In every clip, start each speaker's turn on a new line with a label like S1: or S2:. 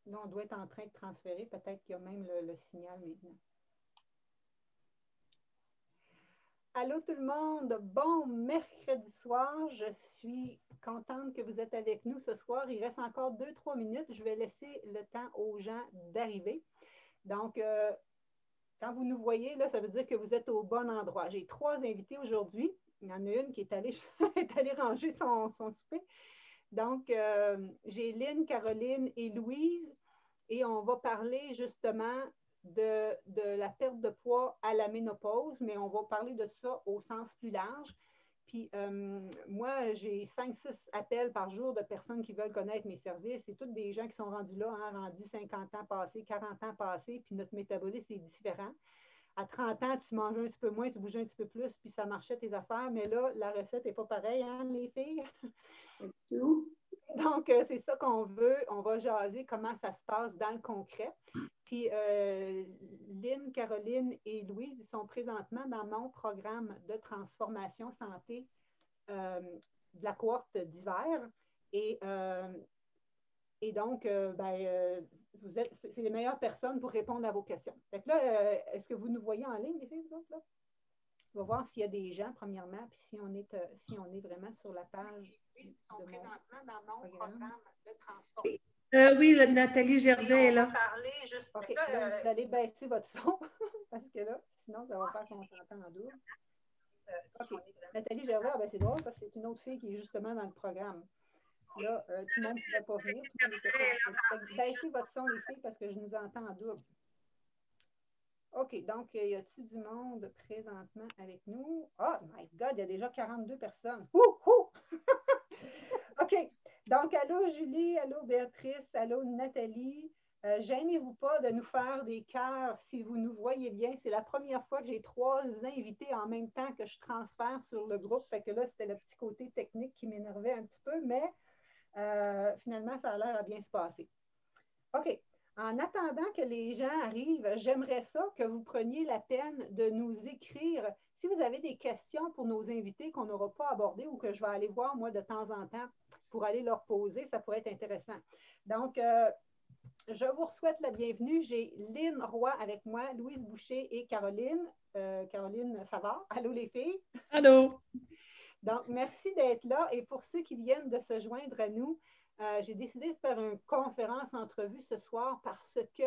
S1: Là, on doit être en train de transférer. Peut-être qu'il y a même le signal maintenant. Allô tout le monde, bon mercredi soir, je suis contente que vous êtes avec nous ce soir. Il reste encore 2-3 minutes, je vais laisser le temps aux gens d'arriver. Donc, quand vous nous voyez, là, ça veut dire que vous êtes au bon endroit. J'ai 3 invités aujourd'hui. Il y en a une qui est allée, est allée ranger son souper. Donc, j'ai Lynn, Caroline et Louise et on va parler justement de la perte de poids à la ménopause, mais on va parler de ça au sens plus large. Puis moi, j'ai 5-6 appels par jour de personnes qui veulent connaître mes services. C'est toutes des gens qui sont rendus là, hein, rendus 50 ans passés, 40 ans passés, puis notre métabolisme est différent. À 30 ans, tu manges un petit peu moins, tu bouges un petit peu plus, puis ça marchait tes affaires. Mais là, la recette n'est pas pareille, hein, les filles? Donc, c'est ça qu'on veut. On va jaser comment ça se passe dans le concret. Puis, Lynn, Caroline et Louise, ils sont présentement dans mon programme de transformation santé de la cohorte d'hiver. Et, donc, c'est les meilleures personnes pour répondre à vos questions. Fait que là, est-ce que vous nous voyez en ligne, les filles, vous autres, là? On va voir s'il y a des gens, premièrement, puis si on est vraiment sur la page
S2: Ils sont présentement dans mon programme de transport.
S3: Oui, Nathalie Gervais est là.
S2: On va parler juste
S1: OK, là, vous allez baisser votre son, parce que là, sinon, ça va faire qu'on s'entend en double. OK, Nathalie Gervais, ben, c'est drôle, parce que c'est une autre fille qui est justement dans le programme. Là, tout le monde ne pouvait pas venir, tout le monde était pas. Baissez votre son, les filles, parce que je nous entends en double. OK, donc, y a-t-il du monde présentement avec nous? Oh my God, il y a déjà 42 personnes. Ouh! OK, donc, allô Julie, allô Béatrice, allô Nathalie. Gênez-vous pas de nous faire des cœurs si vous nous voyez bien. C'est la première fois que j'ai 3 invités en même temps que je transfère sur le groupe. Fait que là, c'était le petit côté technique qui m'énervait un petit peu, mais finalement, ça a l'air à bien se passer. OK. En attendant que les gens arrivent, j'aimerais ça que vous preniez la peine de nous écrire. Si vous avez des questions pour nos invités qu'on n'aura pas abordées ou que je vais aller voir, moi, de temps en temps, pour aller leur poser, ça pourrait être intéressant. Donc, je vous souhaite la bienvenue. J'ai Lynn Roy avec moi, Louise Boucher et Caroline Savard. Allô les filles.
S3: Allô.
S1: Donc, merci d'être là. Et pour ceux qui viennent de se joindre à nous, j'ai décidé de faire une conférence entrevue ce soir parce que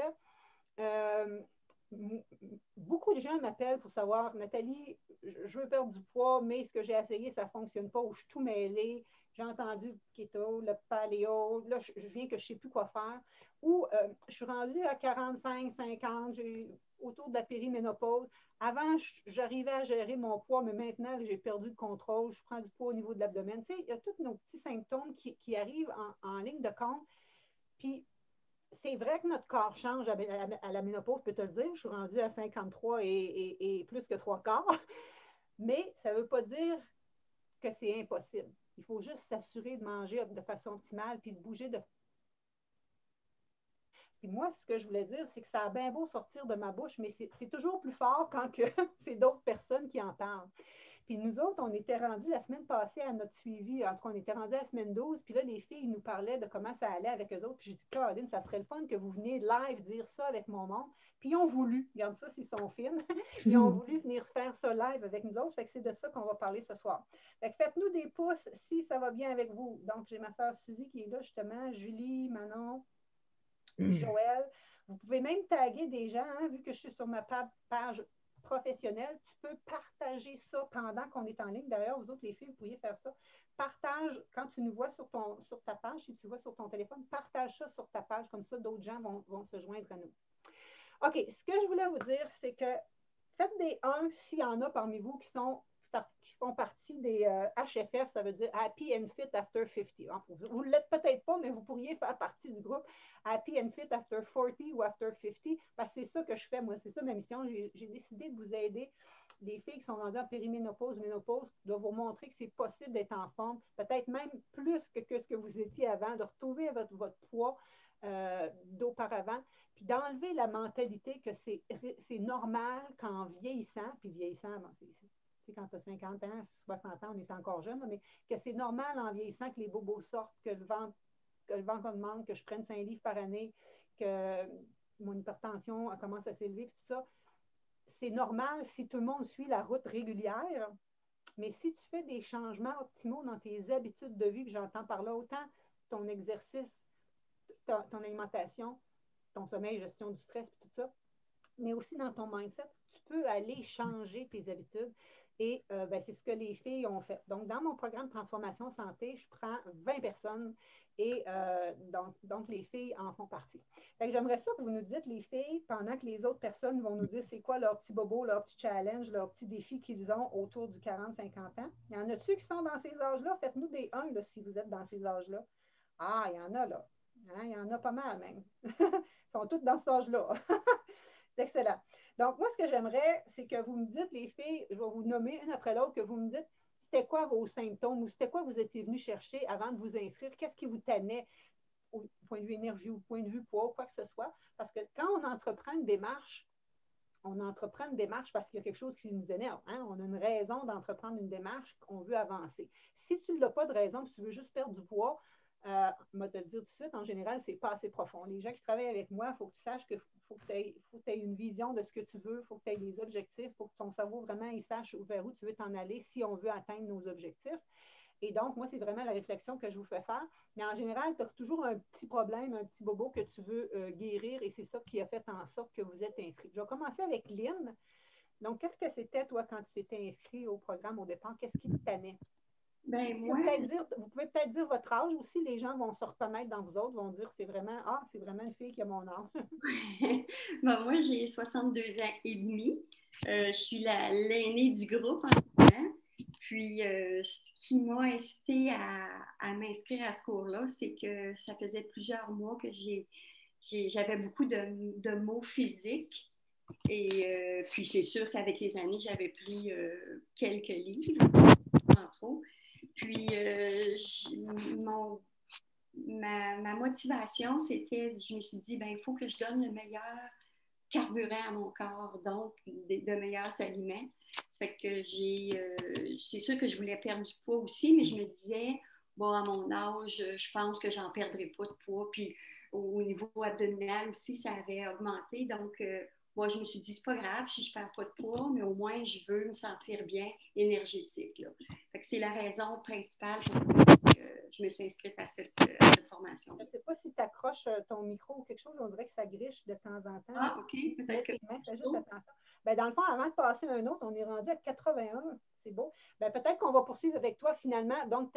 S1: beaucoup de gens m'appellent pour savoir, Nathalie, je veux perdre du poids, mais ce que j'ai essayé, ça ne fonctionne pas, ou je suis tout mêlée. J'ai entendu le keto, le paléo, là, je viens que je ne sais plus quoi faire. Ou je suis rendue à 45, 50, j'ai autour de la périménopause. Avant, j'arrivais à gérer mon poids, mais maintenant, j'ai perdu le contrôle, je prends du poids au niveau de l'abdomen. Tu sais, il y a tous nos petits symptômes qui arrivent en ligne de compte. Puis, c'est vrai que notre corps change à la ménopause, je peux te le dire. Je suis rendue à 53 et plus que 3/4. Mais ça ne veut pas dire que c'est impossible. Il faut juste s'assurer de manger de façon optimale puis de bouger de. Puis moi, ce que je voulais dire, c'est que ça a bien beau sortir de ma bouche, mais c'est toujours plus fort quand c'est d'autres personnes qui en parlent. Puis nous autres, on était rendus la semaine passée à notre suivi. En tout cas, on était rendus à la semaine 12. Puis là, les filles nous parlaient de comment ça allait avec eux autres. Puis j'ai dit, Caroline, ça serait le fun que vous veniez live dire ça avec mon monde. Puis ils ont voulu. Regarde ça, s'ils sont fines. Ils ont voulu venir faire ça live avec nous autres. Fait que c'est de ça qu'on va parler ce soir. Fait que faites-nous des pouces si ça va bien avec vous. Donc, j'ai ma soeur Suzy qui est là, justement. Julie, Manon, Joël. Vous pouvez même taguer des gens, hein, vu que je suis sur ma page professionnelle. Tu peux partager ça pendant qu'on est en ligne. D'ailleurs, vous autres, les filles, vous pourriez faire ça. Partage, quand tu nous vois sur ta page, si tu vois sur ton téléphone, partage ça sur ta page. Comme ça, d'autres gens vont se joindre à nous. OK, ce que je voulais vous dire, c'est que faites des 1 s'il y en a parmi vous qui font partie des HFF, ça veut dire Happy and Fit After 50. Vous ne l'êtes peut-être pas, mais vous pourriez faire partie du groupe Happy and Fit After 40 ou After 50, parce que c'est ça que je fais, moi, c'est ça ma mission. J'ai décidé de vous aider, les filles qui sont rendues en périménopause, ménopause, de vous montrer que c'est possible d'être en forme, peut-être même plus que ce que vous étiez avant, de retrouver votre poids d'auparavant, puis d'enlever la mentalité que c'est normal qu'en vieillissant, puis vieillissant, bon, quand tu as 50 ans, 60 ans, on est encore jeune, mais que c'est normal en vieillissant que les bobos sortent, que le ventre augmente, que je prenne 5 livres par année, que mon hypertension commence à s'élever, tout ça, c'est normal si tout le monde suit la route régulière, mais si tu fais des changements optimaux dans tes habitudes de vie, puis j'entends par là autant ton exercice, ton alimentation, ton sommeil, gestion du stress, puis tout ça, mais aussi dans ton mindset, tu peux aller changer tes habitudes. Et c'est ce que les filles ont fait. Donc, dans mon programme Transformation Santé, je prends 20 personnes et donc les filles en font partie. Fait que j'aimerais ça que vous nous dites, les filles, pendant que les autres personnes vont nous dire c'est quoi leur petit bobo, leur petit challenge, leur petit défi qu'ils ont autour du 40-50 ans. Il y en a-tu qui sont dans ces âges-là? Faites-nous des 1 là, si vous êtes dans ces âges-là. Ah, il y en a là. Hein, il y en a pas mal même. Ils sont toutes dans cet âge-là. C'est excellent. Donc, moi, ce que j'aimerais, c'est que vous me dites, les filles, je vais vous nommer une après l'autre, que vous me dites c'était quoi vos symptômes ou c'était quoi vous étiez venu chercher avant de vous inscrire, qu'est-ce qui vous tannait au point de vue énergie ou au point de vue poids, quoi que ce soit. Parce que quand on entreprend une démarche, parce qu'il y a quelque chose qui nous énerve. Hein? On a une raison d'entreprendre une démarche, on veut avancer. Si tu n'as pas de raison, si tu veux juste perdre du poids, je vais te le dire tout de suite, en général, ce n'est pas assez profond. Les gens qui travaillent avec moi, il faut que tu saches qu'il faut que tu aies une vision de ce que tu veux, il faut que tu aies des objectifs, il faut que ton cerveau vraiment il sache vers où tu veux t'en aller si on veut atteindre nos objectifs. Et donc, moi, c'est vraiment la réflexion que je vous fais faire. Mais en général, tu as toujours un petit problème, un petit bobo que tu veux guérir et c'est ça qui a fait en sorte que vous êtes inscrit. Je vais commencer avec Lynn. Donc, qu'est-ce que c'était, toi, quand tu t'étais inscrit au programme au départ? Qu'est-ce qui te tannait?
S4: Ben,
S1: vous pouvez peut-être dire votre âge aussi. Les gens vont se reconnaître dans vous autres, vont dire c'est vraiment une fille qui a mon âge.
S4: Ben, moi, j'ai 62 ans et demi. Je suis l'aînée du groupe en ce moment. Puis, ce qui m'a incité à m'inscrire à ce cours-là, c'est que ça faisait plusieurs mois que j'avais beaucoup de maux physiques. Et puis, c'est sûr qu'avec les années, j'avais pris quelques livres, entre autres. Puis, ma motivation, c'était, je me suis dit, ben, il faut que je donne le meilleur carburant à mon corps, donc de meilleurs aliments. Ça fait que c'est sûr que je voulais perdre du poids aussi, mais je me disais, bon, à mon âge, je pense que j'en perdrai pas de poids. Puis au niveau abdominal aussi, ça avait augmenté. Donc, moi, je me suis dit, c'est pas grave si je perds pas de poids, mais au moins, je veux me sentir bien énergétique. Là. Fait que c'est la raison principale pour laquelle je me suis inscrite à cette formation.
S1: Je ne sais pas si tu accroches ton micro ou quelque chose, on dirait que ça griche de temps en temps.
S4: Ah, OK, peut-être que...
S1: Fais juste attention. Ben, dans le fond, avant de passer à un autre, on est rendu à 81. C'est beau. Ben, peut-être qu'on va poursuivre avec toi finalement. Donc,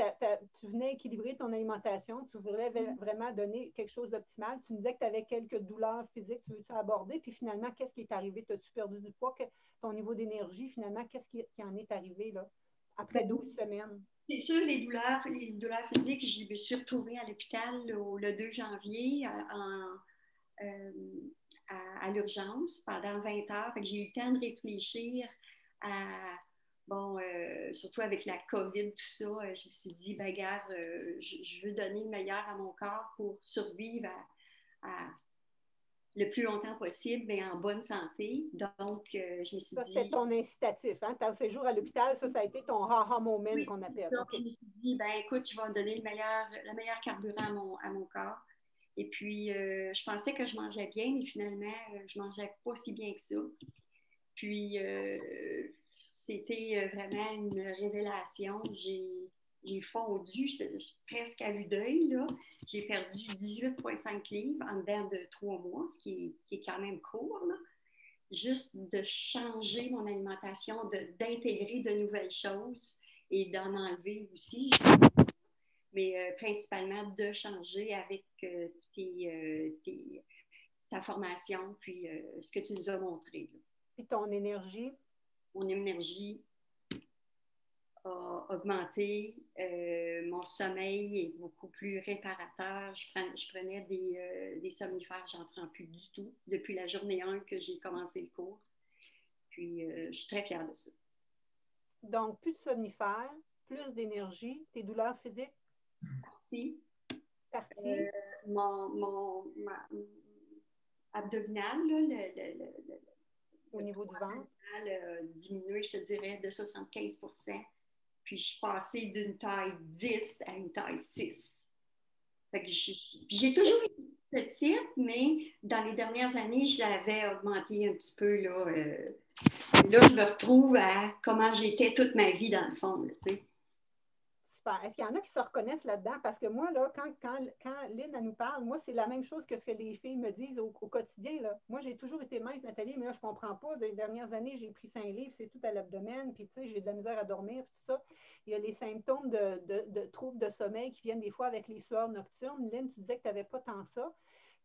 S1: tu venais équilibrer ton alimentation. Tu voulais vraiment donner quelque chose d'optimal. Tu nous disais que tu avais quelques douleurs physiques. Tu veux-tu aborder? Puis finalement, qu'est-ce qui est arrivé? As-tu perdu du poids? Ton niveau d'énergie, finalement, qu'est-ce qui en est arrivé là, après 12 semaines?
S4: C'est sûr, les douleurs physiques, je me suis retrouvée à l'hôpital le 2 janvier à l'urgence pendant 20 heures. Fait que j'ai eu le temps de réfléchir à, surtout avec la COVID, tout ça, je me suis dit, ben, gars, je veux donner le meilleur à mon corps pour survivre à le plus longtemps possible, mais en bonne santé. Donc, je me suis dit...
S1: Ça, c'est ton incitatif. Hein? Ton séjour à l'hôpital, ça a été ton ha-ha moment qu'on appelle.
S4: Donc, je me suis dit, ben écoute, je vais donner le meilleur carburant à mon corps. Et puis, je pensais que je mangeais bien, mais finalement, je ne mangeais pas si bien que ça. Puis, c'était vraiment une révélation. J'ai fondu, j'étais presque à vue d'œil, là. J'ai perdu 18,5 livres en dedans de 3 mois, ce qui est quand même court, là. Juste de changer mon alimentation, d'intégrer de nouvelles choses et d'en enlever aussi. Mais principalement de changer avec ta formation, puis ce que tu nous as montré. Là.
S1: Puis ton énergie?
S4: Mon énergie a augmenté. Mon sommeil est beaucoup plus réparateur. Je prenais des somnifères, j'en prends plus du tout depuis la journée 1 que j'ai commencé le cours. Puis, je suis très fière de ça.
S1: Donc, plus de somnifères, plus d'énergie, tes douleurs physiques? Partie.
S4: Mon abdominal, là,
S1: au niveau du ventre,
S4: a diminué, je te dirais, de 75%. Puis je suis passée d'une taille 10 à une taille 6. Fait que j'ai toujours petite, mais dans les dernières années, je l'avais augmenté un petit peu. Là, je me retrouve à comment j'étais toute ma vie, dans le fond. Là, tu sais.
S1: Super. Est-ce qu'il y en a qui se reconnaissent là-dedans? Parce que moi, là, quand Lynn elle nous parle, moi, c'est la même chose que ce que les filles me disent au quotidien. Là. Moi, j'ai toujours été mince, Nathalie, mais là, je ne comprends pas. Des dernières années, j'ai pris 5 livres, c'est tout à l'abdomen, puis tu sais, j'ai de la misère à dormir, puis tout ça. Il y a les symptômes de troubles de sommeil qui viennent des fois avec les sueurs nocturnes. Lynn, tu disais que tu n'avais pas tant ça,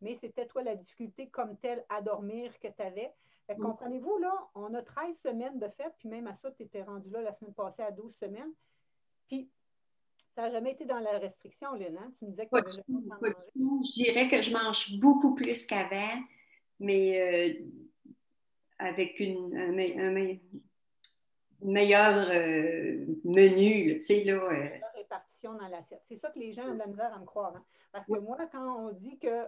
S1: mais c'était toi la difficulté comme telle à dormir que tu avais. Fait que, comprenez-vous, là, on a 13 semaines de fête, puis même à ça, tu étais rendu là la semaine passée à 12 semaines. Puis, ça n'a jamais été dans la restriction, Lynn, hein? Tu me disais que tu n'avais jamais autant
S4: Pas du
S1: mangé.
S4: tout. Je dirais que je mange beaucoup plus qu'avant, mais avec un meilleur menu, tu sais, là.
S1: La répartition dans l'assiette. C'est ça que les gens ont de la misère à me croire. Hein? Parce que moi, quand on dit que,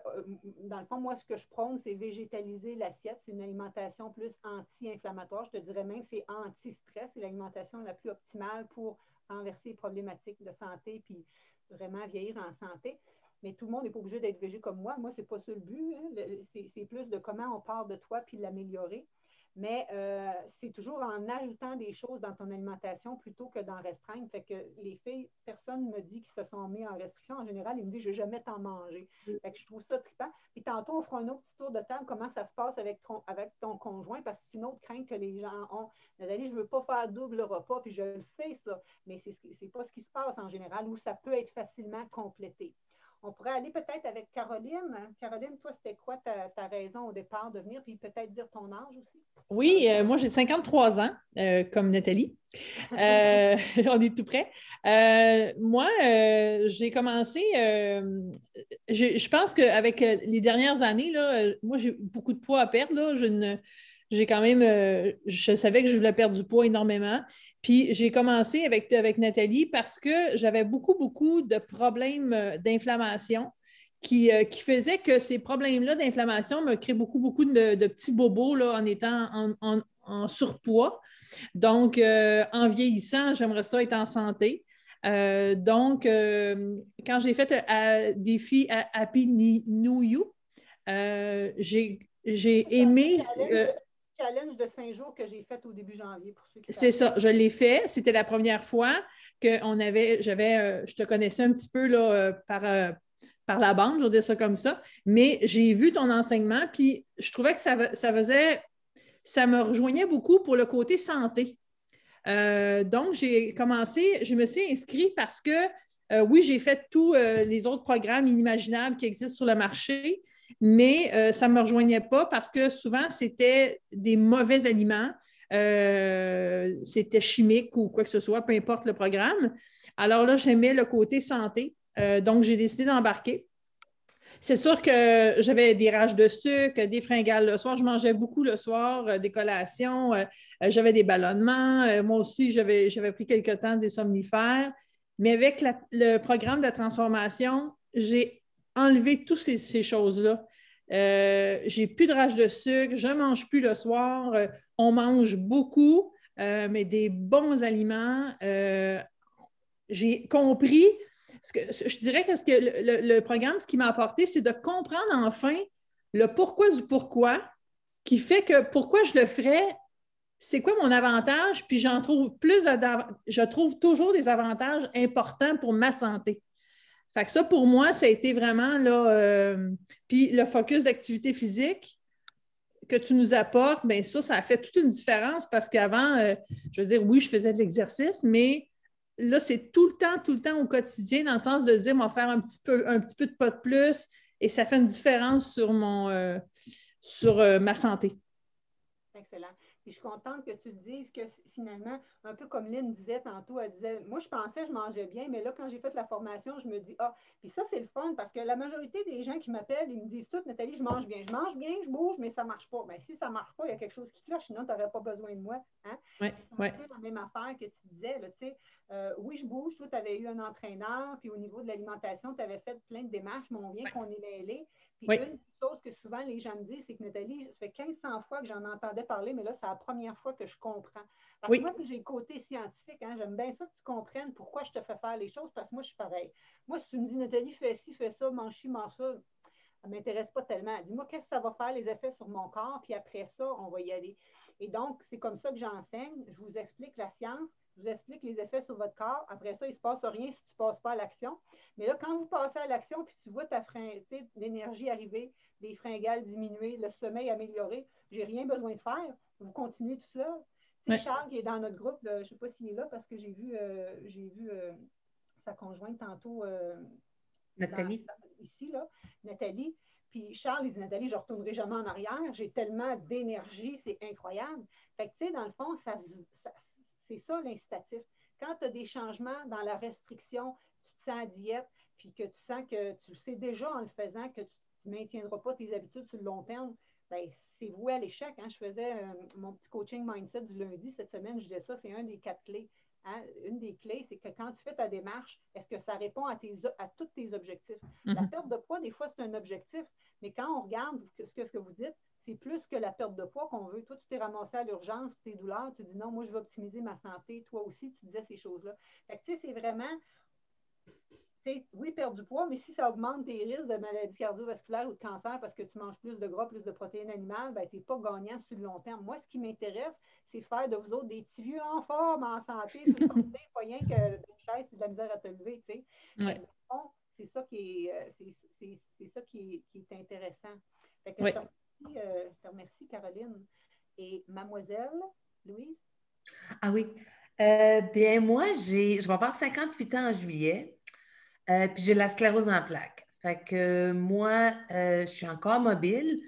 S1: dans le fond, moi, ce que je prône, c'est végétaliser l'assiette. C'est une alimentation plus anti-inflammatoire. Je te dirais même que c'est anti-stress. C'est l'alimentation la plus optimale pour renverser les problématiques de santé puis vraiment vieillir en santé. Mais tout le monde n'est pas obligé d'être végé comme moi. Moi, ce n'est pas ça le but. Hein? C'est plus de comment on part de toi puis l'améliorer. Mais c'est toujours en ajoutant des choses dans ton alimentation plutôt que d'en restreindre. Fait que les filles, personne ne me dit qu'ils se sont mis en restriction. En général, ils me disent je ne vais jamais t'en manger. Fait que je trouve ça trippant. Puis tantôt, on fera un autre petit tour de table, comment ça se passe avec ton conjoint, parce que c'est une autre crainte que les gens ont. Nathalie, je ne veux pas faire double repas, puis je le sais, ça, mais ce n'est pas ce qui se passe en général, où ça peut être facilement complété. On pourrait aller peut-être avec Caroline. Caroline, toi, c'était quoi ta raison au départ de venir, puis peut-être dire ton âge aussi?
S3: Oui, moi j'ai 53 ans, comme Nathalie. On est tout près. Moi, j'ai commencé, je pense qu'avec les dernières années, là, moi j'ai beaucoup de poids à perdre. Là, j'ai quand même, je savais que je voulais perdre du poids énormément. Puis j'ai commencé avec Nathalie parce que j'avais beaucoup, beaucoup de problèmes d'inflammation qui faisait que ces problèmes-là d'inflammation me créent beaucoup, beaucoup de petits bobos là, en étant en surpoids. Donc, en vieillissant, j'aimerais ça être en santé. Quand j'ai fait un défi à Happy New You, j'ai aimé.
S1: Challenge de 5 jours que j'ai fait au début janvier pour ceux qui
S3: C'est
S1: savent.
S3: ça, je l'ai fait. C'était la première fois que je te connaissais un petit peu là, par la bande, je veux dire ça comme ça, mais j'ai vu ton enseignement, puis je trouvais que ça me rejoignait beaucoup pour le côté santé. Donc, je me suis inscrite parce que, oui, j'ai fait tous les autres programmes inimaginables qui existent sur le marché, mais ça ne me rejoignait pas parce que souvent, c'était des mauvais aliments, c'était chimique ou quoi que ce soit, peu importe le programme. Alors là, j'aimais le côté santé, donc j'ai décidé d'embarquer. C'est sûr que j'avais des rages de sucre, des fringales le soir. Je mangeais beaucoup le soir, des collations. J'avais des ballonnements. Moi aussi, j'avais pris quelque temps des somnifères. Mais avec le programme de transformation, j'ai enlevé toutes ces choses-là. J'ai plus de rage de sucre. Je ne mange plus le soir. On mange beaucoup, mais des bons aliments. J'ai compris je dirais que le programme, ce qui m'a apporté, c'est de comprendre enfin le pourquoi du pourquoi, qui fait que pourquoi je le ferais, c'est quoi mon avantage, puis je trouve toujours des avantages importants pour ma santé. Fait que ça, pour moi, ça a été vraiment là. Puis le focus d'activité physique que tu nous apportes, bien ça a fait toute une différence parce qu'avant, je veux dire, oui, je faisais de l'exercice, mais là, c'est tout le temps au quotidien, dans le sens de dire, on va faire un petit peu de pas de plus, et ça fait une différence sur ma santé.
S1: Excellent. Puis je suis contente que tu le dises que finalement, un peu comme Lynn disait tantôt, elle disait, moi je pensais que je mangeais bien, mais là, quand j'ai fait la formation, je me dis, ah, puis ça, c'est le fun parce que la majorité des gens qui m'appellent, ils me disent tout, Nathalie, je mange bien, je bouge, mais ça ne marche pas. Bien, si ça ne marche pas, il y a quelque chose qui cloche, sinon tu n'aurais pas besoin de moi. Hein?
S3: Ouais,
S1: c'est un peu la même affaire que tu disais, là, tu sais. Oui, je bouge, toi, tu avais eu un entraîneur, puis au niveau de l'alimentation, tu avais fait plein de démarches, mais on vient qu'on est mêlés. Puis une chose que souvent les gens me disent, c'est que Nathalie, ça fait 1500 fois que j'en entendais parler, mais là, c'est la première fois que je comprends. Parce que moi, j'ai le côté scientifique, hein, j'aime bien ça que tu comprennes pourquoi je te fais faire les choses, parce que moi, je suis pareil. Moi, si tu me dis, Nathalie, fais ci, fais ça, mange ci, mange ça, Ça ne m'intéresse pas tellement. Dis-moi, qu'est-ce que ça va faire, les effets sur mon corps, puis après ça, on va y aller. Et donc, c'est comme ça que j'enseigne. Je vous explique la science, je vous explique les effets sur votre corps. Après ça, il ne se passe rien si tu ne passes pas à l'action. Mais là, quand vous passez à l'action, puis tu vois l'énergie arriver, les fringales diminuer, le sommeil améliorer, j'ai rien besoin de faire. Vous continuez tout seul.
S3: Ouais.
S1: Charles, qui est dans notre groupe, je ne sais pas s'il est là parce que j'ai vu sa conjointe tantôt
S5: Nathalie.
S1: ici, là, Nathalie. Puis Charles, il dit, Nathalie, je ne retournerai jamais en arrière. J'ai tellement d'énergie, c'est incroyable. Fait que, tu sais, dans le fond, c'est ça l'incitatif. Quand tu as des changements dans la restriction, tu te sens à diète, puis que tu sens que tu le sais déjà en le faisant, que tu ne maintiendras pas tes habitudes sur le long terme, bien, c'est voué à l'échec. Hein? Je faisais mon petit coaching mindset du lundi cette semaine, je disais ça, c'est un des 4 clés. Hein? Une des clés, c'est que quand tu fais ta démarche, est-ce que ça répond à tous tes objectifs? La perte de poids, des fois, c'est un objectif, mais quand on regarde ce que vous dites, c'est plus que la perte de poids qu'on veut. Toi, tu t'es ramassé à l'urgence, tes douleurs, tu dis non, moi, je vais optimiser ma santé. Toi aussi, tu disais ces choses-là. Fait que, tu sais, c'est vraiment, oui, perdre du poids, mais si ça augmente tes risques de maladies cardiovasculaires ou de cancer parce que tu manges plus de gras, plus de protéines animales, ben, tu n'es pas gagnant sur le long terme. Moi, ce qui m'intéresse, c'est faire de vous autres des petits vieux en forme, en santé, sur le porté, pas rien que d'une chaise et de la misère à te lever, tu sais.
S3: Ouais.
S1: C'est ça qui est intéressant. Fait que
S3: Oui.
S1: je te remercie, Caroline. Et mademoiselle Louise?
S5: Ah oui. Bien, moi, je vais avoir 58 ans en juillet. Puis j'ai la sclérose en plaques. Fait que moi, je suis encore mobile.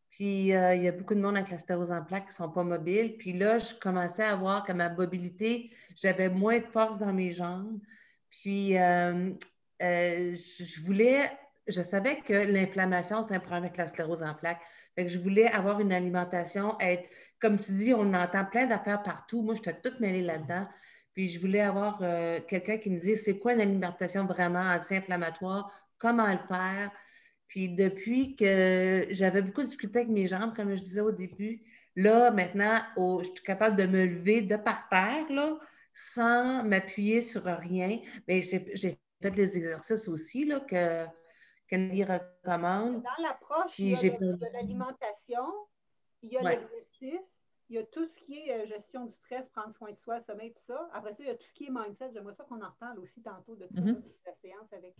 S5: Puis il y a beaucoup de monde avec la sclérose en plaques qui ne sont pas mobiles. Puis là, je commençais à voir que ma mobilité, j'avais moins de force dans mes jambes. Puis je savais que l'inflammation, c'était un problème avec la sclérose en plaques. Fait que je voulais avoir une alimentation, comme tu dis, on entend plein d'affaires partout. Moi, j'étais toute mêlée là-dedans. Puis je voulais avoir quelqu'un qui me dise c'est quoi une alimentation vraiment anti-inflammatoire, comment le faire. Puis depuis que j'avais beaucoup de difficultés avec mes jambes, comme je disais au début, là, maintenant, je suis capable de me lever de par terre, là, sans m'appuyer sur rien. Mais j'ai fait les exercices aussi là, que Nathalie recommande.
S1: Dans l'approche,
S5: Puis
S1: il y a de l'alimentation, il y a l'exercice, il y a tout ce qui est gestion du stress, prendre soin de soi, sommeil, tout ça. Après ça, il y a tout ce qui est mindset. J'aimerais ça qu'on en reparle aussi tantôt de ça, de la séance avec.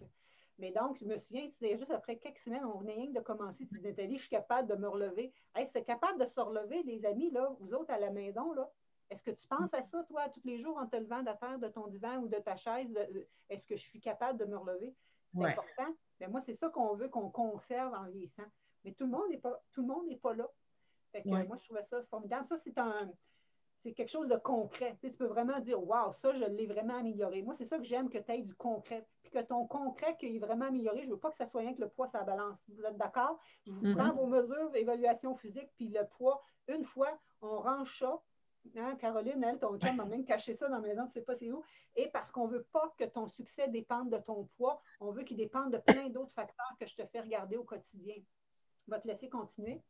S1: Mais donc, je me souviens, c'était juste après quelques semaines, on venait rien de commencer. Tu dis, Nathalie, je suis capable de me relever. Hey, c'est capable de se relever, les amis, là, vous autres à la maison, là. Est-ce que tu penses à ça, toi, tous les jours, en te levant de la terre, de ton divan ou de ta chaise? Est-ce que je suis capable de me relever? C'est important. Mais moi, c'est ça qu'on veut qu'on conserve en vieillissant. Mais tout le monde n'est pas là. Fait que, moi, je trouvais ça formidable. Ça, c'est quelque chose de concret. Tu peux vraiment dire, waouh, ça, je l'ai vraiment amélioré. Moi, c'est ça que j'aime, que tu aies du concret. Puis que ton concret qu'il est vraiment amélioré, je ne veux pas que ça soit rien que le poids, ça balance. Vous êtes d'accord? Je vous prends vos mesures, évaluation physique, puis le poids. Une fois, on range ça. Hein, Caroline, elle, ton chum m'a même caché ça dans la maison, tu ne sais pas c'est où. Et parce qu'on ne veut pas que ton succès dépende de ton poids, on veut qu'il dépende de plein d'autres facteurs que je te fais regarder au quotidien. Je vais te laisser continuer.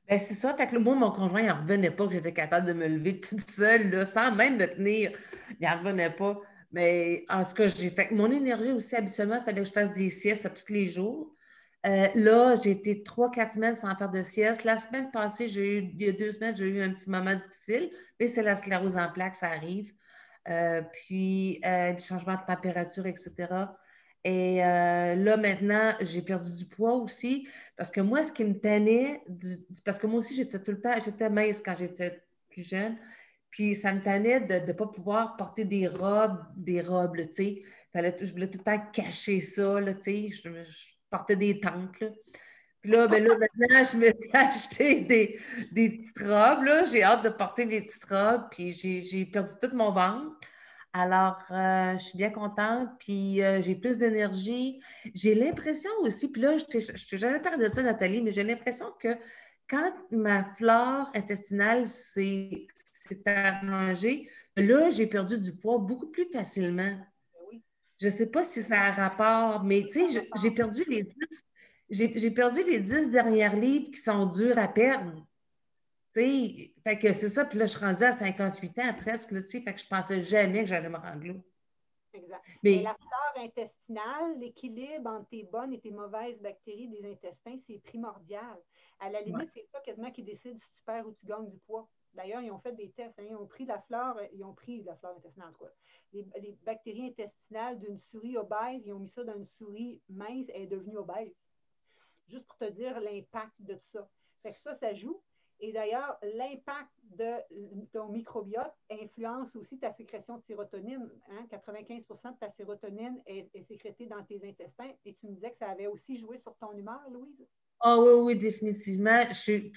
S5: Ben, c'est ça. Fait que moi, mon conjoint, il n'en revenait pas que j'étais capable de me lever toute seule, là, sans même me tenir. Il n'en revenait pas. Mais en tout cas, j'ai fait mon énergie aussi, habituellement, il fallait que je fasse des siestes à tous les jours. Là, j'ai été 3-4 semaines sans faire de sieste. La semaine passée, il y a 2 semaines, j'ai eu un petit moment difficile, mais c'est la sclérose en plaques, ça arrive. Puis, des changements de température, etc. Et là, maintenant, j'ai perdu du poids aussi. Parce que moi, ce qui me tannait, parce que moi aussi, j'étais tout le temps, j'étais mince quand j'étais plus jeune. Puis ça me tannait de ne pas pouvoir porter des robes, là, tu sais. Je voulais tout le temps cacher ça, là, tu sais. Je portais des tanks, là. Puis là, maintenant, je me suis acheté des petites robes, là. J'ai hâte de porter mes petites robes. Puis j'ai perdu tout mon ventre. Alors, je suis bien contente, puis j'ai plus d'énergie. J'ai l'impression aussi, puis là, je t'ai jamais parlé de ça, Nathalie, mais j'ai l'impression que quand ma flore intestinale s'est arrangée, là, j'ai perdu du poids beaucoup plus facilement. Je ne sais pas si ça a rapport, mais tu sais, j'ai perdu les 10 dernières livres qui sont durs à perdre. T'sais, fait que c'est ça, puis là, je suis rendue à 58 ans presque, là, fait que je pensais jamais que j'allais me rendre là.
S1: Exact.
S5: Mais
S1: Mais la flore intestinale, l'équilibre entre tes bonnes et tes mauvaises bactéries des intestins, c'est primordial. À la limite, c'est ça quasiment qui décide si tu perds ou tu gagnes du poids. D'ailleurs, ils ont fait des tests, hein, ils ont pris la flore intestinale, en tout cas. Les bactéries intestinales d'une souris obèse, ils ont mis ça dans une souris mince, elle est devenue obèse. Juste pour te dire l'impact de tout ça. Fait que ça joue. Et d'ailleurs, l'impact de ton microbiote influence aussi ta sécrétion de sérotonine. Hein? 95 de ta sérotonine est sécrétée dans tes intestins. Et tu me disais que ça avait aussi joué sur ton humeur, Louise?
S5: ah oui, oui, définitivement. Je suis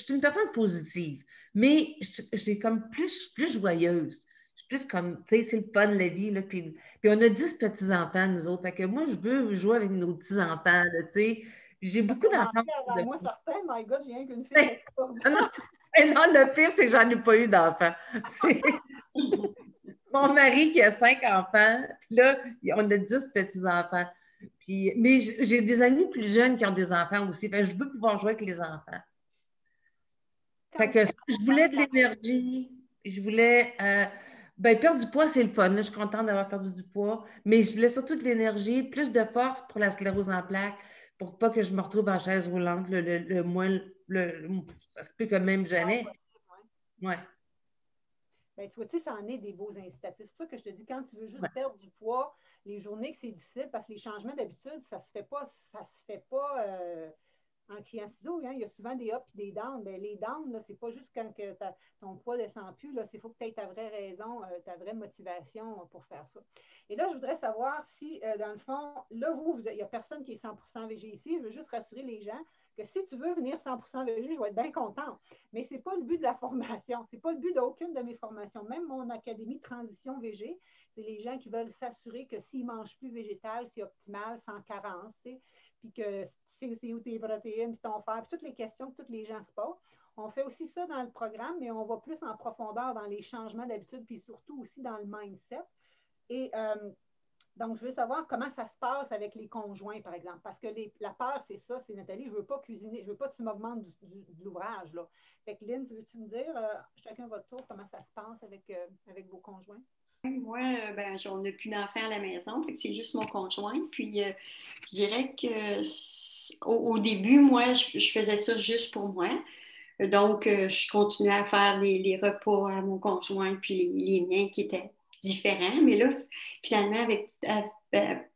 S5: une personne positive, mais j'ai comme plus joyeuse. Je suis plus comme, tu sais, c'est le fun, la vie, là. Puis on a 10 petits-enfants, nous autres. Fait que moi, je veux jouer avec nos petits-enfants, là, tu sais. Puis j'ai beaucoup d'enfants.
S1: Avant moi, certains, my God, j'ai rien qu'une fille de 14 ans.
S5: Non, non, le pire, c'est que j'en ai pas eu d'enfants. Mon mari qui a 5 enfants, puis là, on a 10 petits-enfants. Puis, mais j'ai des amis plus jeunes qui ont des enfants aussi. Fait que je veux pouvoir jouer avec les enfants. Fait que je voulais de l'énergie. Je voulais. Perdre du poids, c'est le fun. Là, je suis contente d'avoir perdu du poids. Mais je voulais surtout de l'énergie, plus de force pour la sclérose en plaques, pour pas que je me retrouve en chaise roulante le moins. Ça se peut que même jamais. Ouais.
S1: Ben, tu vois-tu, ça en est des beaux incitatifs. C'est pour ça que je te dis, quand tu veux juste
S5: Ouais.
S1: perdre du poids, les journées que c'est difficile, parce que les changements d'habitude, ça se fait pas en criant ciseaux. Hein. Il y a souvent des ups et des downs. Ben, les downs, là, c'est pas juste quand que ton poids ne descend plus. Il faut que tu aies ta vraie raison, ta vraie motivation pour faire ça. Et là, je voudrais savoir si, dans le fond, là, il n'y a personne qui est 100% végé ici. Je veux juste rassurer les gens que si tu veux venir 100% végé, je vais être bien contente. Mais ce n'est pas le but de la formation. Ce n'est pas le but d'aucune de mes formations. Même mon académie Transition végé, c'est les gens qui veulent s'assurer que s'ils ne mangent plus végétal, c'est optimal, sans carence, puis que tu sais c'est où tes protéines, puis ton fer, puis toutes les questions que tous les gens se posent. On fait aussi ça dans le programme, mais on va plus en profondeur dans les changements d'habitude, puis surtout aussi dans le mindset. Et donc, je veux savoir comment ça se passe avec les conjoints, par exemple. Parce que la peur, c'est ça, c'est Nathalie, je ne veux pas cuisiner, je ne veux pas que tu m'augmentes de l'ouvrage. Là. Fait que Lynn, veux-tu me dire, chacun votre tour, comment ça se passe avec vos conjoints?
S2: Moi, on n'a plus d'enfants à la maison, fait que c'est juste mon conjoint. Puis, je dirais que au début, moi, je faisais ça juste pour moi. Donc, je continuais à faire les repas à mon conjoint, puis les miens qui étaient différents. Mais là, finalement,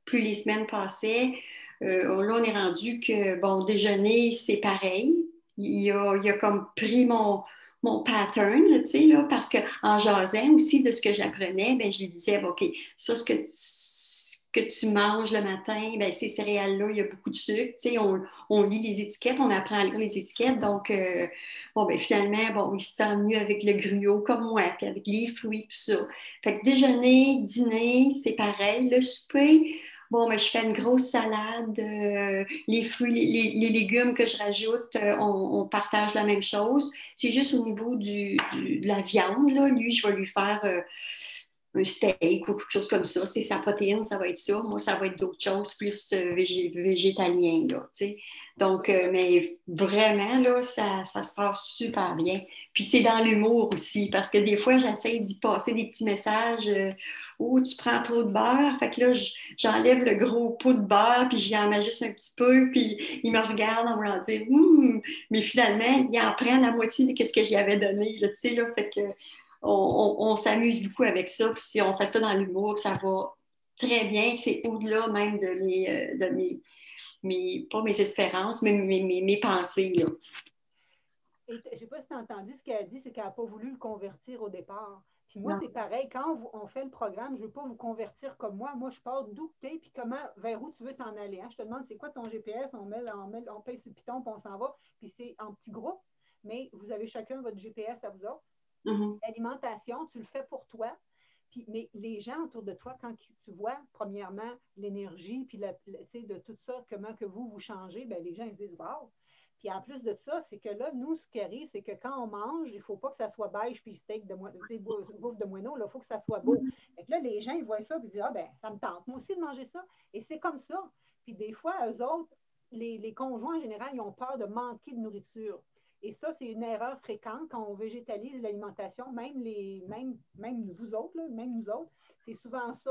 S2: plus les semaines passaient, là, on est rendu que, bon, déjeuner, c'est pareil. Il a comme pris mon pattern, là, tu sais, là, parce qu'en jasant aussi de ce que j'apprenais, ben, je lui disais, OK, ça, ce que tu manges le matin, ben, ces céréales-là, il y a beaucoup de sucre. Tu sais, on lit les étiquettes, on apprend à lire les étiquettes. Donc, finalement, il se sent mieux avec le gruau comme moi, puis avec les fruits, tout ça. Fait que déjeuner, dîner, c'est pareil. Le souper, je fais une grosse salade. Les fruits, les légumes que je rajoute, on partage la même chose. C'est juste au niveau de la viande, là. Lui, je vais lui faire un steak ou quelque chose comme ça. C'est sa protéine, ça va être ça. Moi, ça va être d'autres choses plus végétalien, là, tu sais. Donc, mais vraiment, là, ça se passe super bien. Puis c'est dans l'humour aussi, parce que des fois, j'essaie d'y passer des petits messages où tu prends trop de beurre. Fait que là, j'enlève le gros pot de beurre, puis j'y en mets juste un petit peu, puis il me regarde en me disant mais finalement, il en prend la moitié de ce que j'y avais donné, là, tu sais, là. Fait que on s'amuse beaucoup avec ça. Puis si on fait ça dans l'humour, ça va très bien. C'est au-delà même de pas mes espérances, mais mes pensées, là.
S1: Et je ne sais pas si tu as entendu ce qu'elle a dit, c'est qu'elle n'a pas voulu le convertir au départ. Puis moi,
S2: Non.
S1: c'est pareil. Quand on fait le programme, je ne veux pas vous convertir comme moi. Moi, je pars d'où tu es, puis vers où tu veux t'en aller. Hein? Je te demande, c'est quoi ton GPS? On paye sur le piton, puis on s'en va. Puis c'est en petits groupes, mais vous avez chacun votre GPS à vous autres.
S2: Mm-hmm.
S1: L'alimentation, tu le fais pour toi. Puis, mais les gens autour de toi, quand tu vois, premièrement, l'énergie, puis de tout ça, comment que vous changez, bien, les gens ils se disent « Wow! » Puis en plus de ça, c'est que là, nous, ce qui arrive, c'est que quand on mange, il ne faut pas que ça soit beige puis steak de bouffe de moineau, il faut que ça soit beau. Fait que là, les gens, ils voient ça et ils disent « Ah ben, ça me tente, moi aussi, de manger ça. » Et c'est comme ça. Puis des fois, eux autres, les conjoints en général, ils ont peur de manquer de nourriture. Et ça, c'est une erreur fréquente quand on végétalise l'alimentation, même vous autres, là, même nous autres. C'est souvent ça.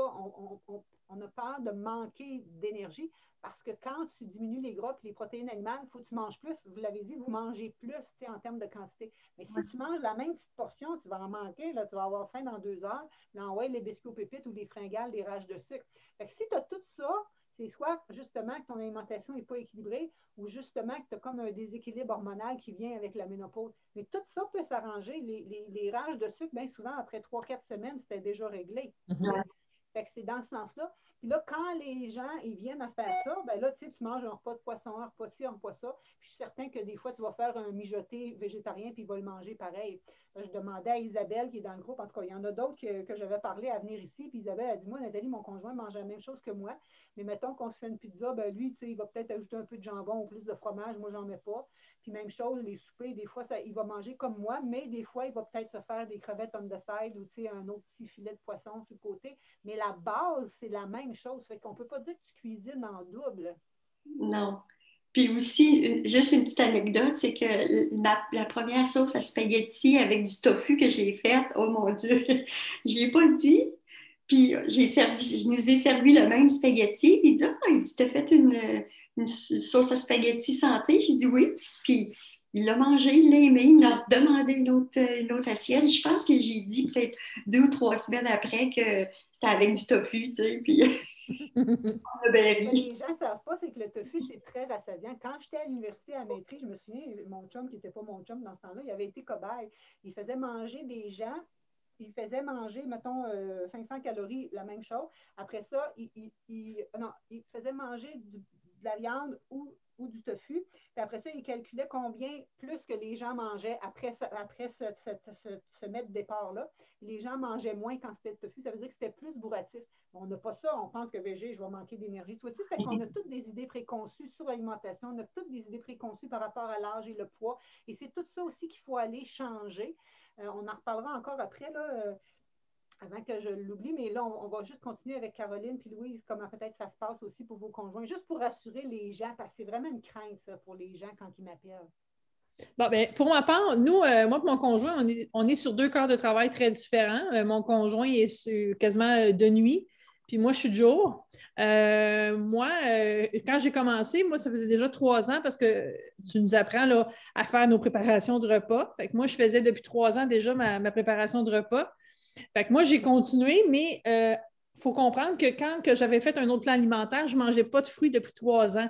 S1: On a peur de manquer d'énergie parce que quand tu diminues les gras et les protéines animales, il faut que tu manges plus. Vous l'avez dit, vous mangez plus en termes de quantité. Mais si tu manges la même petite portion, tu vas en manquer. Là, tu vas avoir faim dans 2 heures. Là, ouais, les biscuits aux pépites ou les fringales, les rages de sucre. Fait que si tu as tout ça, c'est soit justement que ton alimentation n'est pas équilibrée ou justement que tu as comme un déséquilibre hormonal qui vient avec la ménopause. Mais tout ça peut s'arranger. Les rages de sucre, bien souvent, après 3-4 semaines, c'était déjà réglé. Fait que c'est dans ce sens-là. Puis là, quand les gens ils viennent à faire ça, ben là, tu sais, tu manges un repas de poisson, un repas ci, un repas ça. Puis je suis certain que des fois, tu vas faire un mijoté végétarien, puis il va le manger pareil. Là, je demandais à Isabelle, qui est dans le groupe, en tout cas, il y en a d'autres que j'avais parlé à venir ici. Puis Isabelle a dit, moi, Nathalie, mon conjoint mange la même chose que moi. Mais mettons qu'on se fait une pizza, ben lui, tu sais, il va peut-être ajouter un peu de jambon ou plus de fromage. Moi, j'en mets pas. Puis même chose, les soupers, des fois, il va manger comme moi, mais des fois, il va peut-être se faire des crevettes on the side ou un autre petit filet de poisson sur le côté. Mais la base, c'est la même chose. Fait qu'on ne peut pas dire que tu cuisines en double.
S2: Non. Puis aussi, juste une petite anecdote, c'est que la première sauce à spaghetti avec du tofu que j'ai faite, oh mon Dieu, je n'y ai pas dit. Puis je nous ai servi le même spaghetti. Puis il dit, il dit, t'as fait une sauce à spaghetti santé? J'ai dit oui. Puis il l'a mangé, il l'a aimé, il m'a demandé une autre assiette. Je pense que j'ai dit peut-être 2 ou 3 semaines après que c'était avec du tofu, tu sais. Puis on a bien ri.
S1: Les gens ne savent pas, c'est que le tofu, c'est très rassasiant. Quand j'étais à l'université à Maitry, je me souviens, mon chum, qui n'était pas mon chum dans ce temps-là, il avait été cobaye. Il faisait manger des gens. Il faisait manger, mettons, 500 calories, la même chose. Après ça, il faisait manger de la viande ou du tofu. Puis après ça, il calculait combien plus que les gens mangeaient après ce mètre départ-là. Les gens mangeaient moins quand c'était le tofu. Ça veut dire que c'était plus bourratif. On n'a pas ça. On pense que végé, je vais manquer d'énergie. Tu vois-tu? Fait qu'on a toutes des idées préconçues sur l'alimentation. On a toutes des idées préconçues par rapport à l'âge et le poids. Et c'est tout ça aussi qu'il faut aller changer. On en reparlera encore après, là, avant que je l'oublie, mais là, on va juste continuer avec Caroline puis Louise, comment peut-être ça se passe aussi pour vos conjoints, juste pour rassurer les gens, parce que c'est vraiment une crainte, ça, pour les gens quand ils m'appellent.
S3: Bon, ben, pour ma part, nous, moi et mon conjoint, on est sur 2 corps de travail très différents. Mon conjoint est quasiment de nuit, puis moi, je suis de jour. Quand j'ai commencé, moi, ça faisait déjà 3 ans parce que tu nous apprends là, à faire nos préparations de repas. Fait que moi, je faisais depuis 3 ans déjà ma préparation de repas. Fait que moi, j'ai continué, mais il faut comprendre que quand que j'avais fait un autre plan alimentaire, je ne mangeais pas de fruits depuis 3 ans.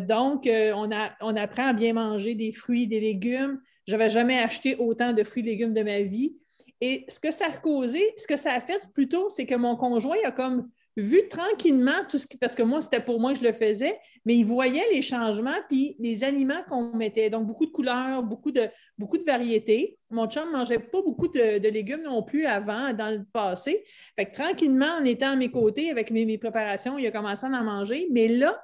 S3: Donc, on apprend à bien manger des fruits, des légumes. Je n'avais jamais acheté autant de fruits et légumes de ma vie. Et ce que ça a causé, ce que ça a fait plutôt, c'est que mon conjoint a comme vu tranquillement tout ce qui, parce que moi, c'était pour moi que je le faisais, mais il voyait les changements puis les aliments qu'on mettait. Donc, beaucoup de couleurs, beaucoup de variétés. Mon chum ne mangeait pas beaucoup de légumes non plus avant, dans le passé. Fait que tranquillement, en étant à mes côtés avec mes préparations, il a commencé à en manger. Mais là,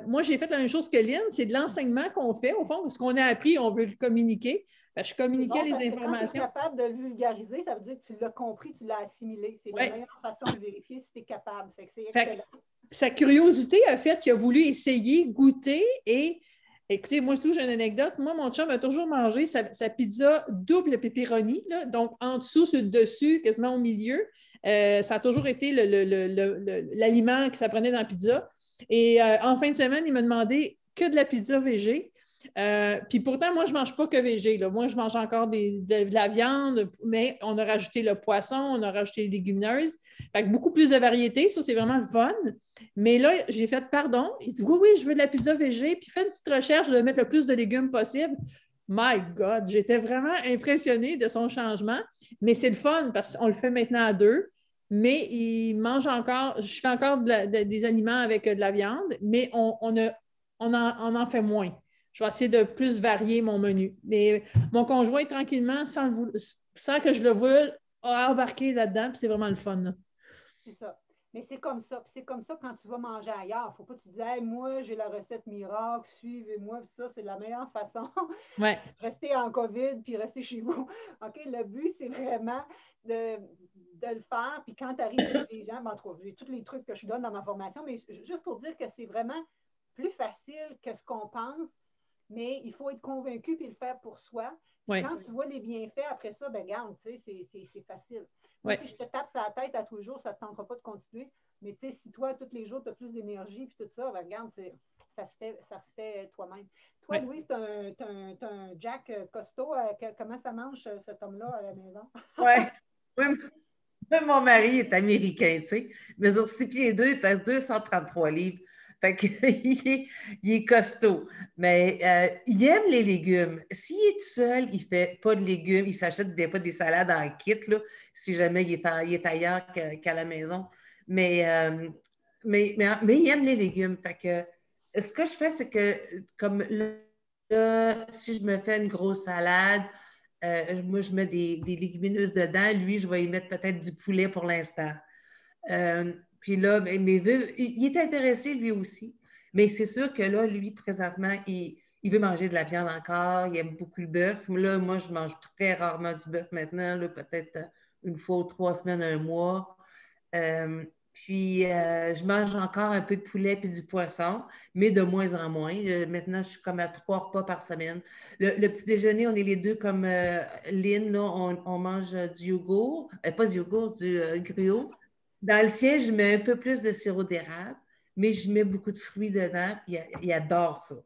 S3: moi, j'ai fait la même chose que Lynn, c'est de l'enseignement qu'on fait, au fond, parce qu'on a appris, on veut le communiquer. Je communiquais les informations.
S1: Quand tu es capable de le vulgariser, ça veut dire que tu l'as compris, tu l'as assimilé. C'est la meilleure façon de vérifier si tu es capable. C'est excellent.
S3: Sa curiosité a fait qu'il a voulu essayer, goûter et écoutez, moi, j'ai une anecdote. Moi, mon chum a toujours mangé sa pizza double pepperoni, là, donc en dessous, sur le dessus, quasiment au milieu. Ça a toujours été l'aliment que ça prenait dans la pizza. Et en fin de semaine, il m'a demandé que de la pizza végé. Puis pourtant, moi, je ne mange pas que végé. Là. Moi, je mange encore de la viande, mais on a rajouté le poisson, on a rajouté les légumineuses. Fait que beaucoup plus de variétés, ça, c'est vraiment le fun. Mais là, j'ai fait pardon. Il dit oui, je veux de la pizza végé. Puis fais une petite recherche de mettre le plus de légumes possible. My God, j'étais vraiment impressionnée de son changement. Mais c'est le fun parce qu'on le fait maintenant à 2. Mais il mange encore, je fais encore des aliments avec de la viande, mais on en fait moins. Je vais essayer de plus varier mon menu. Mais mon conjoint, tranquillement, sans que je le veuille, a embarqué là-dedans, puis c'est vraiment le fun. Là.
S1: C'est ça. Mais c'est comme ça. Puis c'est comme ça quand tu vas manger ailleurs. Il ne faut pas que tu dises hey, moi, j'ai la recette miracle, suivez-moi. Puis ça, c'est la meilleure façon.
S3: Ouais.
S1: Rester en COVID, puis rester chez vous. OK? Le but, c'est vraiment de le faire. Puis quand tu arrives chez les gens, ben, en tout cas, j'ai tous les trucs que je donne dans ma formation, mais juste pour dire que c'est vraiment plus facile que ce qu'on pense. mais il faut être convaincu puis le faire pour soi.
S3: Ouais.
S1: Quand tu vois les bienfaits, après ça, ben garde, tu sais, c'est facile.
S3: Ouais.
S1: Si je te tape sur la tête à tous les jours, ça ne te tentera pas de continuer. Mais tu sais, si toi, tous les jours, tu as plus d'énergie puis tout ça, ben regarde, ça se fait toi-même. Toi,
S3: Ouais.
S1: Louise, tu as un Jack costaud. Comment ça mange, cet homme-là, à la maison?
S5: Ouais. Oui, même mon mari est américain, tu sais. Il mesure 6 pieds 2, il pèse 233 livres. Fait que, il est costaud. Mais il aime les légumes. S'il est tout seul, il ne fait pas de légumes. Il s'achète des fois des salades en kit, là, si jamais il est ailleurs qu'à la maison. Mais, mais il aime les légumes. Fait que ce que je fais, c'est que comme là, si je me fais une grosse salade, moi, je mets des légumineuses dedans. Lui, je vais y mettre peut-être du poulet pour l'instant. Puis là, mais il est intéressé lui aussi. Mais c'est sûr que là, lui, présentement, il veut manger de la viande encore. Il aime beaucoup le bœuf. Là, moi, je mange très rarement du bœuf maintenant, là, peut-être une fois ou 3 semaines, un mois. Puis, je mange encore un peu de poulet et du poisson, mais de moins en moins. Maintenant, je suis comme à 3 repas par semaine. Le petit déjeuner, on est les deux comme Lynn, là, on mange du yogourt, pas du yogourt, du gruau. Dans le sien, je mets un peu plus de sirop d'érable, mais je mets beaucoup de fruits dedans, puis il adore ça.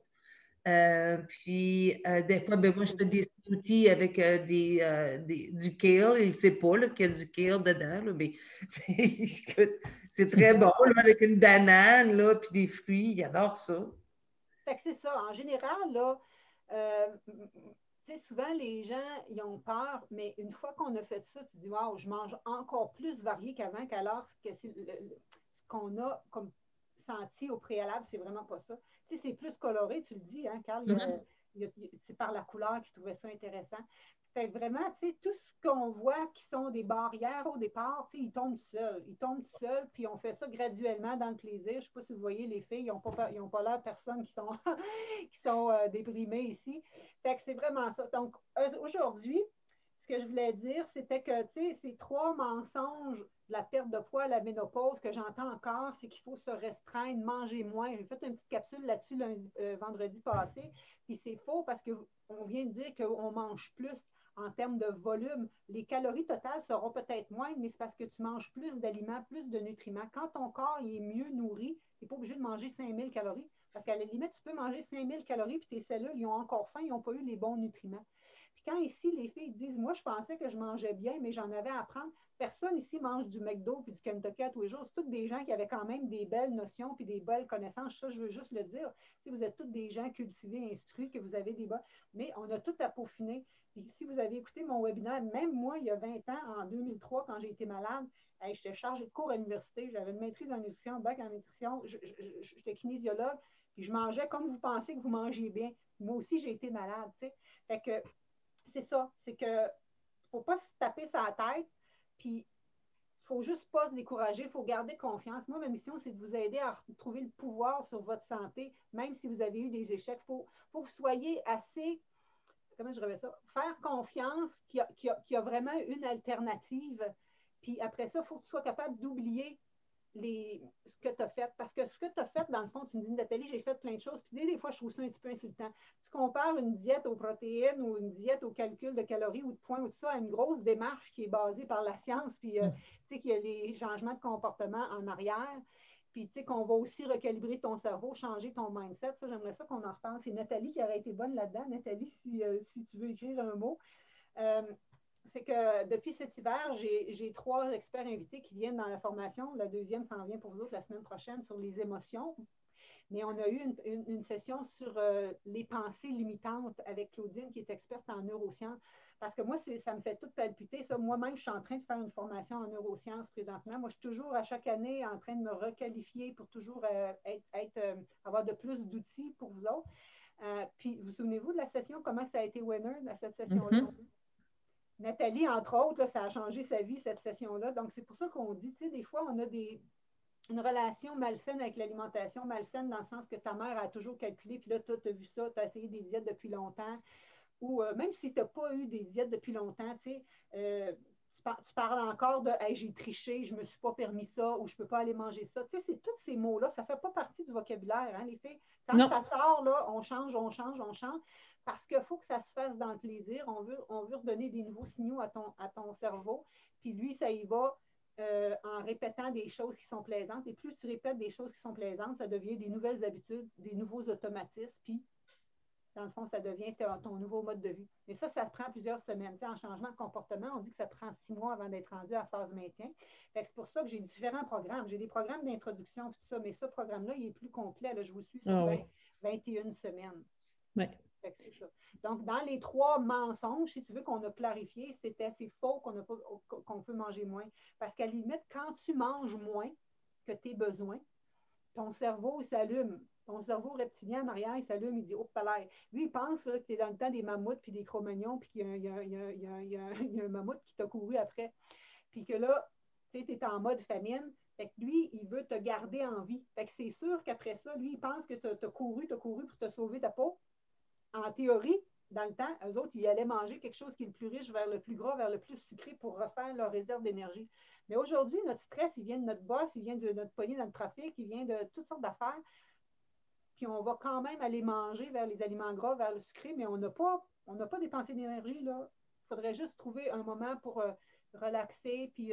S5: Puis, des fois, ben, moi, je fais des smoothies avec du kale. Il ne sait pas qu'il y a du kale dedans, là, mais écoute, c'est très bon, là, avec une banane, là, puis des fruits. Il adore ça.
S1: Fait que c'est ça. En général, là, tu sais, souvent, les gens, ils ont peur, mais une fois qu'on a fait ça, tu dis, waouh, je mange encore plus varié qu'avant, qu'alors que ce qu'on a comme senti au préalable, c'est vraiment pas ça. Tu sais, c'est plus coloré, tu le dis, hein, Carl, c'est par la couleur qu'ils trouvaient ça intéressant. Fait que vraiment, tu sais, tout ce qu'on voit qui sont des barrières au départ, tu sais, ils tombent seuls. Ils tombent seuls, puis on fait ça graduellement dans le plaisir. Je ne sais pas si vous voyez les filles, ils n'ont pas l'air de personnes qui sont, qui sont déprimées ici. Fait que c'est vraiment ça. Donc, aujourd'hui, ce que je voulais dire, c'était que, tu sais, ces 3 mensonges de la perte de poids à la ménopause que j'entends encore, c'est qu'il faut se restreindre, manger moins. J'ai fait une petite capsule là-dessus vendredi passé, puis c'est faux parce qu'on vient de dire qu'on mange plus en termes de volume. Les calories totales seront peut-être moins, mais c'est parce que tu manges plus d'aliments, plus de nutriments. Quand ton corps il est mieux nourri, tu n'es pas obligé de manger 5000 calories. Parce qu'à la limite, tu peux manger 5000 calories, puis tes cellules, ils ont encore faim, ils n'ont pas eu les bons nutriments. Puis quand ici, les filles disent, moi, je pensais que je mangeais bien, mais j'en avais à apprendre. Personne ici mange du McDo puis du Kentucky à tous les jours. C'est toutes des gens qui avaient quand même des belles notions puis des belles connaissances. Ça, je veux juste le dire. Si vous êtes toutes des gens cultivés, instruits, que vous avez des bas, mais on a tout à peaufiner. Puis si vous avez écouté mon webinaire, même moi, il y a 20 ans, en 2003, quand j'ai été malade, j'étais chargée de cours à l'université, j'avais une maîtrise en nutrition, bac en nutrition, j'étais kinésiologue, puis je mangeais comme vous pensez que vous mangez bien. Moi aussi, j'ai été malade, tu sais. Fait que c'est ça, c'est que faut pas se taper sa tête, puis il faut juste pas se décourager, il faut garder confiance. Moi, ma mission, c'est de vous aider à trouver le pouvoir sur votre santé, même si vous avez eu des échecs. Il faut que vous soyez assez, comment je dirais ça, faire confiance qu'il y a vraiment une alternative. Puis après ça, il faut que tu sois capable d'oublier ce que tu as fait. Parce que ce que tu as fait, dans le fond, tu me dis, Nathalie, j'ai fait plein de choses. Puis des fois, je trouve ça un petit peu insultant. Tu compares une diète aux protéines ou une diète au calcul de calories ou de points ou tout ça à une grosse démarche qui est basée par la science, puis tu sais, qu'il y a les changements de comportement en arrière. Puis, tu sais, qu'on va aussi recalibrer ton cerveau, changer ton mindset. Ça, j'aimerais ça qu'on en reparle. C'est Nathalie qui aurait été bonne là-dedans. Nathalie, si tu veux écrire un mot. C'est que depuis cet hiver, j'ai 3 experts invités qui viennent dans la formation. La deuxième s'en vient pour vous autres la semaine prochaine sur les émotions. Mais on a eu une session sur les pensées limitantes avec Claudine, qui est experte en neurosciences. Parce que moi, ça me fait tout palpiter. Ça. Moi-même, je suis en train de faire une formation en neurosciences présentement. Moi, je suis toujours à chaque année en train de me requalifier pour toujours avoir de plus d'outils pour vous autres. Puis, vous souvenez-vous de la session, comment ça a été winner, cette session-là? Nathalie, entre autres, là, ça a changé sa vie, cette session-là. Donc, c'est pour ça qu'on dit, tu sais, des fois, on a une relation malsaine avec l'alimentation, malsaine dans le sens que ta mère a toujours calculé, puis là, tu as vu ça, tu as essayé des diètes depuis longtemps, ou même si tu n'as pas eu des diètes depuis longtemps, tu sais, tu tu parles encore de hey, j'ai triché, je ne me suis pas permis ça ou je ne peux pas aller manger ça. Tu sais, c'est tous ces mots-là, ça ne fait pas partie du vocabulaire, hein, les filles. Quand ça sort, là, on change, parce qu'il faut que ça se fasse dans le plaisir. On veut redonner des nouveaux signaux à ton cerveau. Puis lui, ça y va en répétant des choses qui sont plaisantes. Et plus tu répètes des choses qui sont plaisantes, ça devient des nouvelles habitudes, des nouveaux automatismes. Puis dans le fond, ça devient ton nouveau mode de vie. Mais ça prend plusieurs semaines. En changement de comportement, on dit que ça prend 6 mois avant d'être rendu à la phase maintien. C'est pour ça que j'ai différents programmes. J'ai des programmes d'introduction, tout ça, mais ce programme-là, il est plus complet. Là, je vous suis sur 21 semaines.
S3: Oui.
S1: C'est ça. Donc, dans les 3 mensonges, si tu veux qu'on a clarifié, c'est faux qu'on peut manger moins. Parce qu'à la limite, quand tu manges moins que tes besoins, ton cerveau s'allume. Ton cerveau reptilien en arrière, il s'allume, il dit « Oh, palais! » Lui, il pense là, que tu es dans le temps des mammouths puis des Cro-Magnons puis qu'il y a un mammouth qui t'a couru après. Puis que là, tu sais, tu es en mode famine. Fait que lui, il veut te garder en vie. Fait que c'est sûr qu'après ça, lui, il pense que tu as couru pour te sauver ta peau. En théorie, dans le temps, eux autres, ils allaient manger quelque chose qui est le plus riche vers le plus gras, vers le plus sucré pour refaire leur réserve d'énergie. Mais aujourd'hui, notre stress, il vient de notre boss, il vient de notre poignée dans le trafic, il vient de toutes sortes d'affaires. Puis on va quand même aller manger vers les aliments gras, vers le sucré, mais on n'a pas dépensé d'énergie, là. Il faudrait juste trouver un moment pour relaxer, puis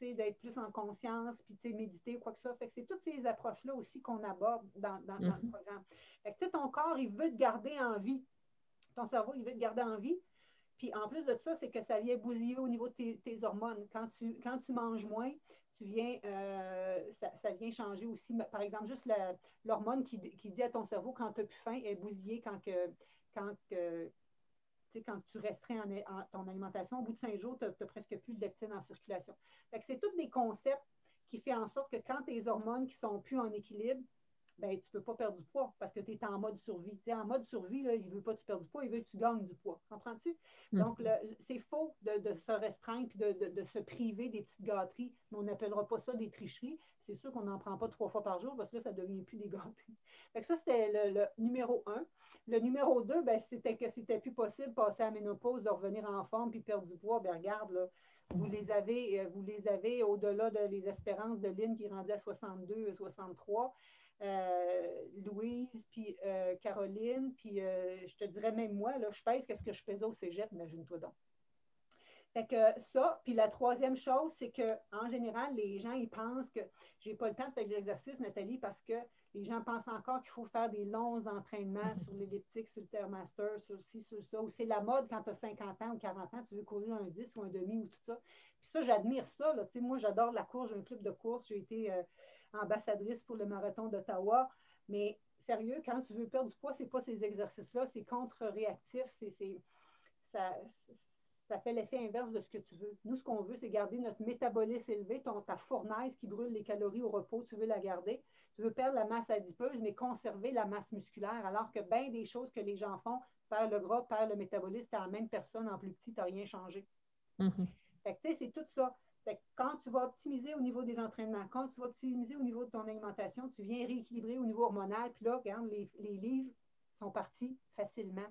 S1: d'être plus en conscience, puis méditer ou quoi que ça. Fait que c'est toutes ces approches-là aussi qu'on aborde dans le programme. Fait que ton corps, il veut te garder en vie. Ton cerveau, il veut te garder en vie. Puis en plus de ça, c'est que ça vient bousiller au niveau de tes hormones. Quand tu manges moins, ça vient changer aussi. Par exemple, juste l'hormone qui dit à ton cerveau quand tu n'as plus faim est bousillée quand tu restreins ton alimentation. Au bout de 5 jours, tu n'as presque plus de leptine en circulation. Fait que c'est tous des concepts qui font en sorte que quand tes hormones qui ne sont plus en équilibre, ben, tu ne peux pas perdre du poids parce que tu es en mode survie. T'sais, en mode survie, là, il ne veut pas que tu perdes du poids, il veut que tu gagnes du poids. Comprends-tu? Donc, c'est faux de se restreindre et de se priver des petites gâteries. Mais on n'appellera pas ça des tricheries. C'est sûr qu'on n'en prend pas 3 fois par jour parce que là, ça ne devient plus des gâteries. Fait que ça, c'était le numéro 1. Le numéro 2, ben, c'était que c'était plus possible de passer à la ménopause, de revenir en forme puis perdre du poids. Ben, regarde, là, vous les avez au-delà des espérances de Lynn qui est rendue à 62, 63. Louise, puis Caroline, puis je te dirais même moi, là, je pèse qu'est-ce que je faisais au cégep, imagine-toi donc. Fait que ça, puis la troisième chose, c'est qu'en général, les gens, ils pensent que j'ai pas le temps de faire de l'exercice, Nathalie, parce que les gens pensent encore qu'il faut faire des longs entraînements sur l'elliptique, sur le Stairmaster, sur ci, sur ça, ou c'est la mode quand tu as 50 ans ou 40 ans, tu veux courir un 10 ou un demi ou tout ça. Puis ça, j'admire ça, là. Tu sais, moi, j'adore la course, j'ai un club de course, j'ai été ambassadrice pour le marathon d'Ottawa, mais sérieux, quand tu veux perdre du poids, c'est pas ces exercices-là, c'est contre-réactif, ça fait l'effet inverse de ce que tu veux. Nous, ce qu'on veut, c'est garder notre métabolisme élevé, ta fournaise qui brûle les calories au repos, tu veux la garder. Tu veux perdre la masse adipeuse, mais conserver la masse musculaire, alors que bien des choses que les gens font, perdre le gras, perdre le métabolisme, tu as la même personne en plus petit, tu n'as rien changé. Fait que, tu sais, c'est tout ça. Fait que quand tu vas optimiser au niveau des entraînements, quand tu vas optimiser au niveau de ton alimentation, tu viens rééquilibrer au niveau hormonal, puis là, regarde, les livres sont partis facilement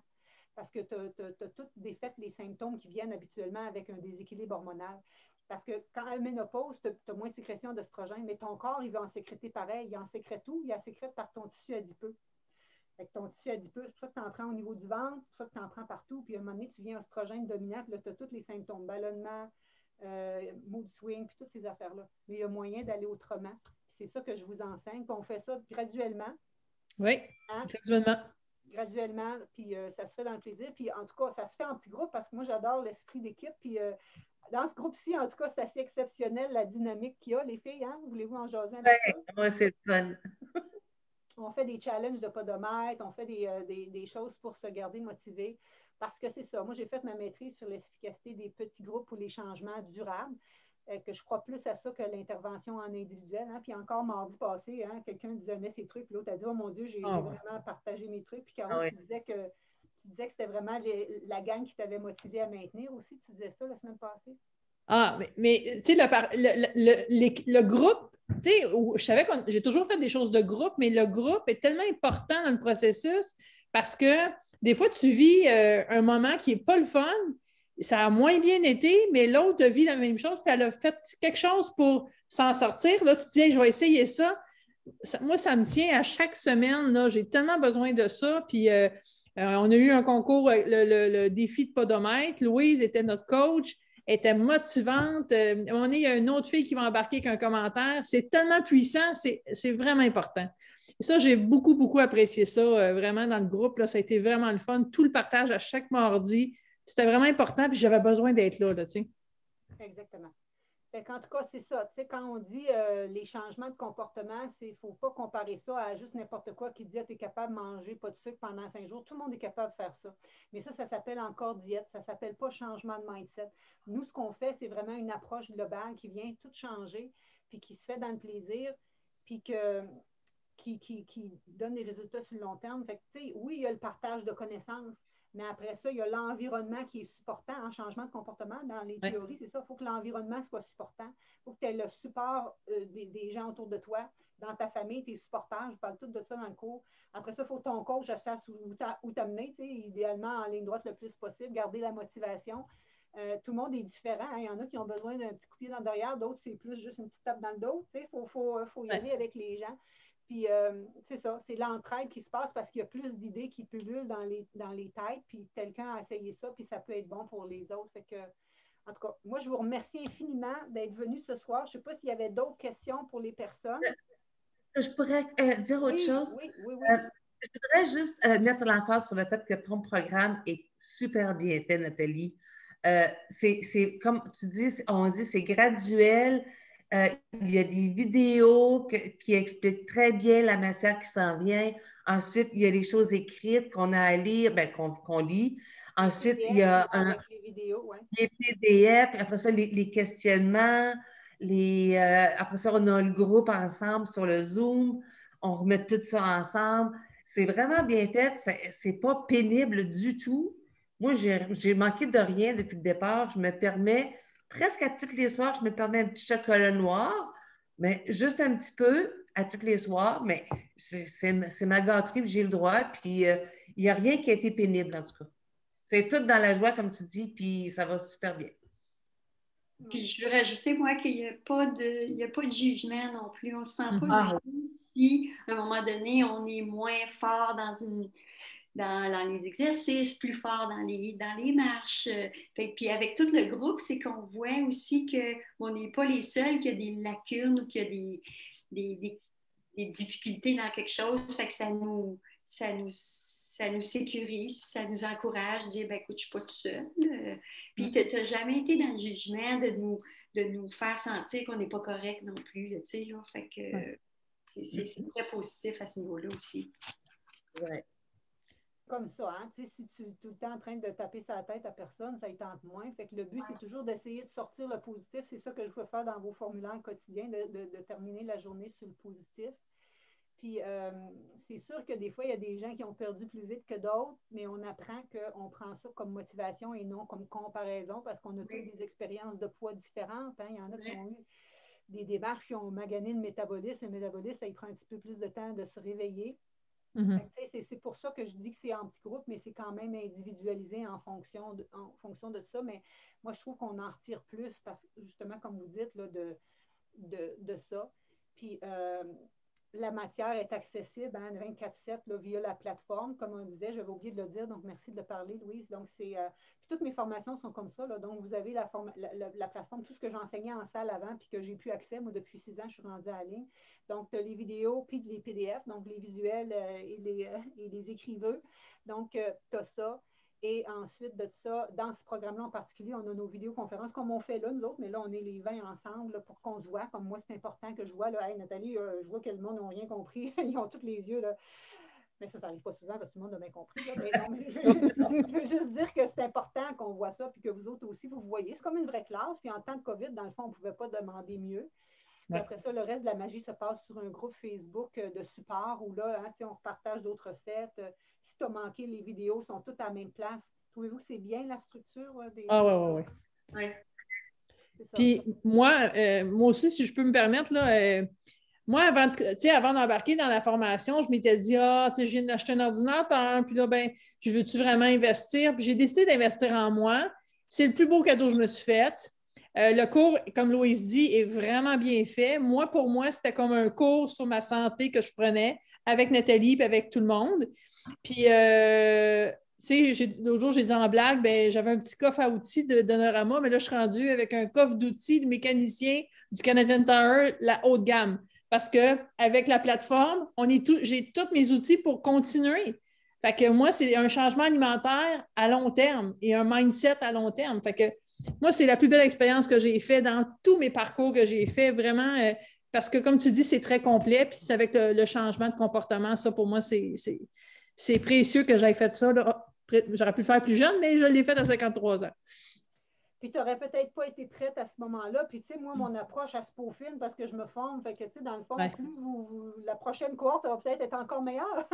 S1: parce que tu as toutes défait les symptômes qui viennent habituellement avec un déséquilibre hormonal. Parce que quand à la ménopause, tu as moins de sécrétion d'oestrogène, mais ton corps, il va en sécréter pareil. Il en sécrète où? Il en sécrète par ton tissu adipeux. Fait que ton tissu adipeux, c'est pour ça que tu en prends au niveau du ventre, c'est pour ça que tu en prends partout. Puis à un moment donné, tu viens oestrogène dominant, puis là, tu as tous les symptômes, ballonnement, mood swing, puis toutes ces affaires-là. Mais il y a moyen d'aller autrement. C'est ça que je vous enseigne. Puis on fait ça graduellement.
S3: Oui, graduellement.
S1: Graduellement, puis ça se fait dans le plaisir. Puis en tout cas, ça se fait en petits groupes parce que moi, j'adore l'esprit d'équipe. Puis dans ce groupe-ci, en tout cas, c'est assez exceptionnel la dynamique qu'il y a. Les filles, hein? Voulez-vous en jaser un petit peu?
S5: Oui, c'est fun.
S1: On fait des challenges de podomètre, on fait des choses pour se garder motivé. Parce que c'est ça. Moi, j'ai fait ma maîtrise sur l'efficacité des petits groupes ou les changements durables. Que je crois plus à ça que l'intervention en individuel. Hein. Puis encore mardi passé, hein, quelqu'un disait ses trucs, l'autre a dit « Oh mon Dieu, j'ai vraiment partagé mes trucs. » Puis Caro, tu disais que c'était vraiment la gang qui t'avait motivé à maintenir aussi. Tu disais ça la semaine passée.
S3: Ah, mais tu sais, le groupe, tu sais, je savais que j'ai toujours fait des choses de groupe, mais le groupe est tellement important dans le processus parce que des fois, tu vis un moment qui n'est pas le fun, ça a moins bien été, mais l'autre vit la même chose, puis elle a fait quelque chose pour s'en sortir. Là, tu te dis, hey, je vais essayer ça. Moi, ça me tient à chaque semaine. Là, j'ai tellement besoin de ça. Puis, on a eu un concours, le défi de podomètre. Louise était notre coach, elle était motivante. À un moment donné, il y a une autre fille qui va embarquer avec un commentaire. C'est tellement puissant, c'est vraiment important. Et ça, j'ai beaucoup, beaucoup apprécié ça, vraiment, dans le groupe. Là, ça a été vraiment le fun. Tout le partage à chaque mardi, c'était vraiment important, puis j'avais besoin d'être là, tu sais.
S1: Exactement. En tout cas, c'est ça. Tu sais, quand on dit les changements de comportement, il ne faut pas comparer ça à juste n'importe quoi qui dit tu es capable de manger pas de sucre pendant 5 jours. Tout le monde est capable de faire ça. Mais ça s'appelle encore diète. Ça ne s'appelle pas changement de mindset. Nous, ce qu'on fait, c'est vraiment une approche globale qui vient tout changer, puis qui se fait dans le plaisir, puis qui donne des résultats sur le long terme. Fait que, oui, il y a le partage de connaissances, mais après ça, il y a l'environnement qui est supportant en changement de comportement. Dans les théories, c'est ça. Il faut que l'environnement soit supportant. Il faut que tu aies le support des gens autour de toi. Dans ta famille, tes supporters, je parle tout de ça dans le cours. Après ça, il faut que ton coach sache où t'amener, idéalement en ligne droite le plus possible, garder la motivation. Tout le monde est différent. Hein. Il y en a qui ont besoin d'un petit coup de pied dans le derrière, d'autres, c'est plus juste une petite tape dans le dos. Il faut y aller avec les gens. Puis, c'est ça, c'est l'entraide qui se passe parce qu'il y a plus d'idées qui pullulent dans les têtes, puis quelqu'un a essayé ça, puis ça peut être bon pour les autres. Fait que, en tout cas, moi, je vous remercie infiniment d'être venu ce soir. Je ne sais pas s'il y avait d'autres questions pour les personnes.
S5: Je pourrais dire autre chose.
S1: Oui.
S5: Je voudrais juste mettre l'emphase sur le fait que ton programme est super bien fait, Nathalie. C'est comme tu dis, on dit, c'est graduel. Il y a des vidéos qui expliquent très bien la matière qui s'en vient. Ensuite, il y a les choses écrites qu'on a à lire, qu'on lit. Ensuite, il y a
S1: les vidéos,
S5: les PDF, après ça, les questionnements. Après ça, on a le groupe ensemble sur le Zoom. On remet tout ça ensemble. C'est vraiment bien fait. C'est pas pénible du tout. Moi, j'ai manqué de rien depuis le départ. Je me permets presque à tous les soirs, je me permets un petit chocolat noir, mais juste un petit peu à tous les soirs, mais c'est ma gâterie, puis j'ai le droit, puis il n'y a rien qui a été pénible, en tout cas. C'est tout dans la joie, comme tu dis, puis ça va super bien.
S2: Puis je veux rajouter, moi, qu'il n'y a pas de jugement non plus. On ne se sent pas jugé si, à un moment donné, on est moins fort dans les exercices, plus fort dans les marches. Puis avec tout le groupe, c'est qu'on voit aussi qu'on n'est pas les seuls, qu'il y a des lacunes ou qu'il y a des difficultés dans quelque chose. Fait que ça nous sécurise, puis ça nous encourage de dire, ben écoute, je ne suis pas tout seul. Puis tu n'as jamais été dans le jugement de nous faire sentir qu'on n'est pas correct non plus. Là, là. Fait que c'est très positif à ce niveau-là aussi.
S5: Ouais.
S1: Comme ça, hein? Si tu es tout le temps en train de taper sa tête à personne, ça y tente moins. Fait que le but, c'est toujours d'essayer de sortir le positif. C'est ça que je veux faire dans vos formulaires quotidiens, de terminer la journée sur le positif. Puis, c'est sûr que des fois, il y a des gens qui ont perdu plus vite que d'autres, mais on apprend qu'on prend ça comme motivation et non comme comparaison parce qu'on a tous des expériences de poids différentes. Hein? Il y en a qui ont eu des démarches qui ont magané le métabolisme. Le métabolisme, ça y prend un petit peu plus de temps de se réveiller. C'est pour ça que je dis que c'est en petit groupe, mais c'est quand même individualisé en fonction de ça. Mais moi, je trouve qu'on en retire plus parce que, justement, comme vous dites, là, de ça. Puis, la matière est accessible 24/7 là, via la plateforme, comme on disait. J'avais oublié de le dire, donc merci de le parler, Louise. Donc, toutes mes formations sont comme ça. Là, donc, vous avez la plateforme, tout ce que j'enseignais en salle avant, puis que j'ai pu accès. Moi, depuis 6 ans, je suis rendue à ligne. Donc, tu as les vidéos, puis les PDF, donc les visuels et les écriveux. Donc, tu as ça. Et ensuite de ça, dans ce programme-là en particulier, on a nos vidéoconférences comme on fait là, nous autres, mais là, on est les 20 ensemble là, pour qu'on se voit. Comme moi, c'est important que je vois, là, hey, Nathalie, je vois que le monde n'a rien compris. Ils ont tous les yeux, là. Mais ça n'arrive pas souvent parce que tout le monde a bien compris. Là. Mais je veux juste dire que c'est important qu'on voit ça, puis que vous autres aussi, vous voyez. C'est comme une vraie classe. Puis en temps de COVID, dans le fond, on ne pouvait pas demander mieux. Puis après ça, le reste de la magie se passe sur un groupe Facebook de support où là, on repartage d'autres recettes. Si tu as manqué, les vidéos sont toutes à la même place. Trouvez-vous que c'est bien la structure des...
S3: oui. Puis moi aussi, si je peux me permettre, là, moi, avant d'embarquer dans la formation, je m'étais dit, je viens d'acheter un ordinateur, puis là, je veux-tu vraiment investir? Puis j'ai décidé d'investir en moi. c'est le plus beau cadeau que je me suis fait. Le cours, comme Louise dit, est vraiment bien fait. Moi, pour moi, c'était comme un cours sur ma santé que je prenais avec Nathalie et avec tout le monde. Puis, tu sais, l'autre jour, j'ai dit en blague, ben, j'avais un petit coffre à outils de Dollarama, mais là, je suis rendue avec un coffre d'outils de mécanicien du Canadian Tire, la haute gamme. Parce qu'avec la plateforme, j'ai tous mes outils pour continuer. Fait que moi, c'est un changement alimentaire à long terme et un mindset à long terme. Fait que moi, c'est la plus belle expérience que j'ai faite dans tous mes parcours que j'ai fait, vraiment, parce que comme tu dis, c'est très complet, puis c'est avec le changement de comportement, ça, pour moi, c'est précieux que j'aille fait ça. Là. J'aurais pu le faire plus jeune, mais je l'ai fait à 53 ans.
S1: Puis tu n'aurais peut-être pas été prête à ce moment-là. Puis, tu sais, moi, mon approche, elle se peaufine parce que je me forme. Fait que, tu sais, dans le fond, plus la prochaine cohorte, ça va peut-être être encore meilleur.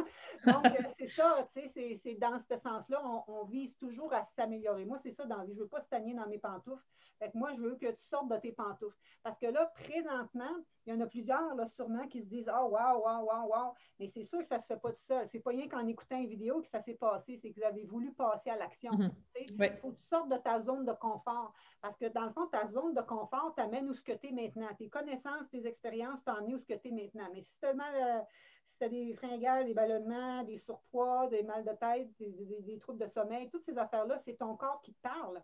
S1: Donc, c'est ça, tu sais, c'est dans ce sens-là, on vise toujours à s'améliorer. Moi, c'est ça dans la vie. Je ne veux pas stagner dans mes pantoufles. Fait que moi, je veux que tu sortes de tes pantoufles. Parce que là, présentement, il y en a plusieurs, là, sûrement, qui se disent « Ah, wow, wow, wow, wow ». Mais c'est sûr que ça ne se fait pas tout seul. C'est pas rien qu'en écoutant une vidéo que ça s'est passé. C'est que vous avez voulu passer à l'action. Il faut que tu sortes de ta zone de confort. Parce que dans le fond, ta zone de confort t'amène où ce que tu es maintenant. Tes connaissances, tes expériences t'emmènent où ce que tu es maintenant. Mais si tu as des fringales, des ballonnements, des surpoids, des mal de tête, des troubles de sommeil, toutes ces affaires-là, c'est ton corps qui te parle.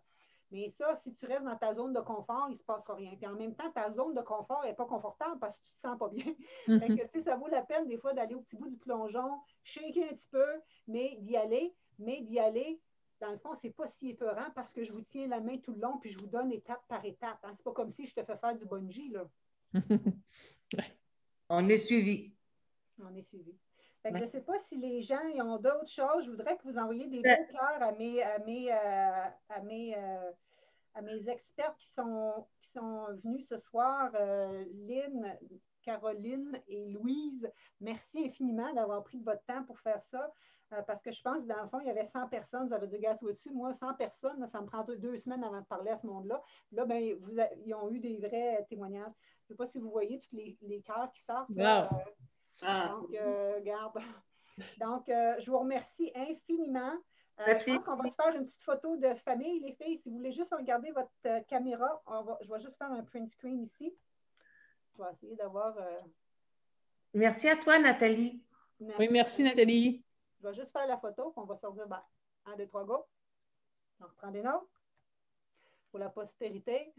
S1: Mais ça, si tu restes dans ta zone de confort, il ne se passera rien. Puis en même temps, ta zone de confort n'est pas confortable parce que tu ne te sens pas bien. Fait que, tu sais, ça vaut la peine des fois d'aller au petit bout du plongeon, shaker un petit peu, mais d'y aller, dans le fond, ce n'est pas si épeurant parce que je vous tiens la main tout le long puis je vous donne étape par étape. Hein. Ce n'est pas comme si je te fais faire du bungee, là.
S5: On est suivi.
S1: On est suivi. Fait que je ne sais pas si les gens ont d'autres choses. Je voudrais que vous envoyiez des beaux cœurs à mes expertes qui sont venus ce soir, Lynn, Caroline et Louise. Merci infiniment d'avoir pris de votre temps pour faire ça. Parce que je pense que dans le fond, il y avait 100 personnes. Ça veut dire, gars, au-dessus, moi, 100 personnes, là, ça me prend 2 semaines avant de parler à ce monde-là. Là, ben, ils ont eu des vrais témoignages. Je ne sais pas si vous voyez tous les cœurs qui sortent. Là, donc, garde. Donc, je vous remercie infiniment. Je pense qu'on va se faire une petite photo de famille, les filles. Si vous voulez juste regarder votre caméra, je vais juste faire un print screen ici. Je vais essayer d'avoir...
S5: Merci à toi, Nathalie.
S3: Merci. Oui, merci, Nathalie.
S1: Je vais juste faire la photo, puis on va sortir. 1, 2, 3, go. On reprend des notes pour la postérité.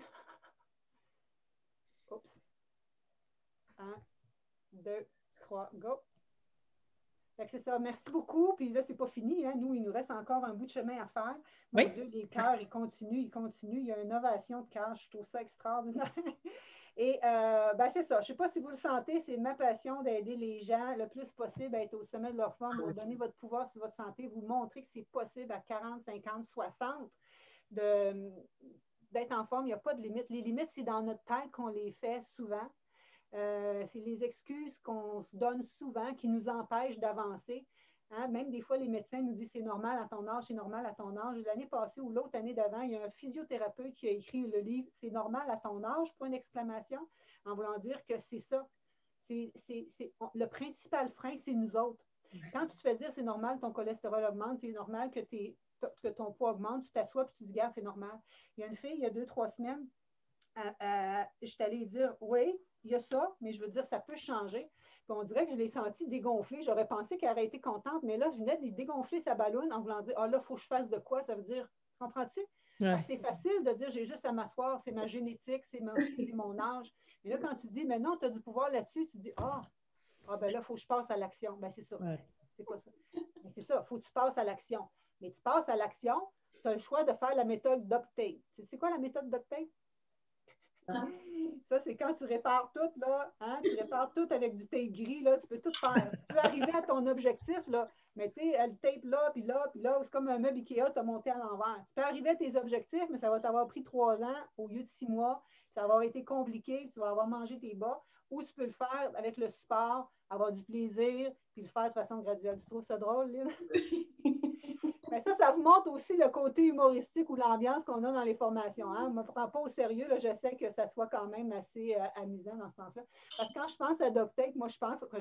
S1: Oups. 1, 2, 3, go. C'est ça. Merci beaucoup. Puis là, c'est pas fini. Hein. Nous, il nous reste encore un bout de chemin à faire. Mon Dieu, les cœurs, ils continuent. Il y a une ovation de cœur. Je trouve ça extraordinaire. Et c'est ça. Je ne sais pas si vous le sentez, c'est ma passion d'aider les gens le plus possible à être au sommet de leur forme, vous donner votre pouvoir sur votre santé, vous montrer que c'est possible à 40, 50, 60 d'être en forme. Il n'y a pas de limite. Les limites, c'est dans notre tête qu'on les fait souvent. C'est les excuses qu'on se donne souvent qui nous empêchent d'avancer. Hein? Même des fois, les médecins nous disent c'est normal à ton âge, c'est normal à ton âge. L'année passée ou l'autre année d'avant, il y a un physiothérapeute qui a écrit le livre c'est normal à ton âge, point d'exclamation, en voulant dire que c'est ça. Le principal frein, c'est nous autres. Quand tu te fais dire c'est normal, ton cholestérol augmente, c'est normal que ton poids augmente, tu t'assois et tu te dis, gars, c'est normal. Il y a une fille, il y a 2-3 semaines, je suis allée dire oui, il y a ça, mais je veux dire, ça peut changer. Puis on dirait que je l'ai senti dégonfler. J'aurais pensé qu'elle aurait été contente, mais là, je venais de dégonfler sa balloune en voulant dire ah là, il faut que je fasse de quoi? Ça veut dire, comprends-tu? Ouais. C'est facile de dire j'ai juste à m'asseoir, c'est ma génétique, c'est mon âge. Mais là, quand tu dis mais non, tu as du pouvoir là-dessus, tu dis ben là, il faut que je passe à l'action. Ben c'est ça. Ouais. C'est pas ça. Mais c'est ça, il faut que tu passes à l'action. Mais tu passes à l'action, tu as le choix de faire la méthode duct tape. Tu sais quoi la méthode duct tape? Ça, c'est quand tu répares tout, là, hein? Tu répares tout avec du tape gris, là, tu peux tout faire. Tu peux arriver à ton objectif, là, mais tu sais, elle tape là, puis là, puis là, c'est comme un meuble Ikea, tu as monté à l'envers. Tu peux arriver à tes objectifs, mais ça va t'avoir pris 3 ans au lieu de 6 mois, ça va avoir été compliqué, tu vas avoir mangé tes bas, ou tu peux le faire avec le support, avoir du plaisir, puis le faire de façon graduelle. Tu trouves ça drôle, Lynn? Mais ça vous montre aussi le côté humoristique ou l'ambiance qu'on a dans les formations. Hein? On ne me prend pas au sérieux. Là, je sais que ça soit quand même assez amusant dans ce sens-là. Parce que quand je pense à duct tape, moi, je pense que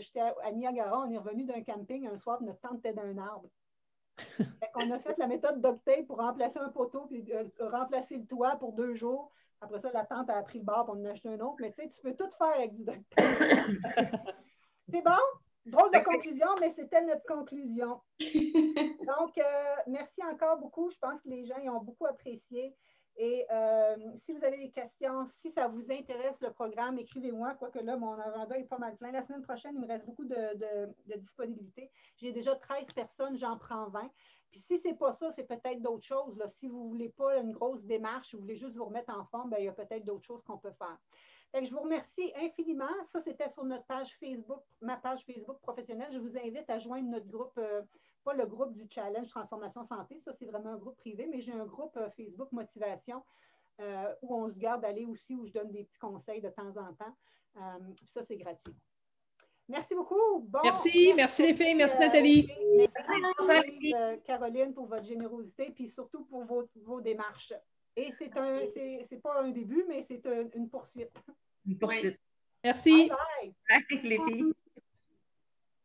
S1: j'étais à Niagara, on est revenu d'un camping un soir, notre tente était d'un arbre. on a fait la méthode duct tape pour remplacer un poteau puis remplacer le toit pour 2 jours. Après ça, la tante a pris le bar pour en acheter un autre. Mais tu sais, tu peux tout faire avec du duct tape. C'est bon? Drôle de conclusion, mais c'était notre conclusion. Donc, merci encore beaucoup. Je pense que les gens y ont beaucoup apprécié. Et si vous avez des questions, si ça vous intéresse le programme, écrivez-moi. Quoique là, mon agenda est pas mal plein. La semaine prochaine, il me reste beaucoup de disponibilité. J'ai déjà 13 personnes, j'en prends 20. Puis si ce n'est pas ça, c'est peut-être d'autres choses. Là. Si vous ne voulez pas une grosse démarche, vous voulez juste vous remettre en forme, bien, il y a peut-être d'autres choses qu'on peut faire. Fait que je vous remercie infiniment. Ça, c'était sur notre page Facebook, ma page Facebook professionnelle. Je vous invite à joindre notre groupe, pas le groupe du Challenge Transformation Santé, ça, c'est vraiment un groupe privé, mais j'ai un groupe Facebook Motivation où on se garde aller aussi, où je donne des petits conseils de temps en temps. Ça, c'est gratuit. Merci beaucoup. Bon,
S3: merci les filles. Merci Nathalie.
S1: Merci Caroline pour votre générosité, puis surtout pour vos démarches. Et c'est pas un début, mais c'est une poursuite.
S5: Une poursuite.
S3: Merci.
S1: Bye bye.
S5: Bye, les filles.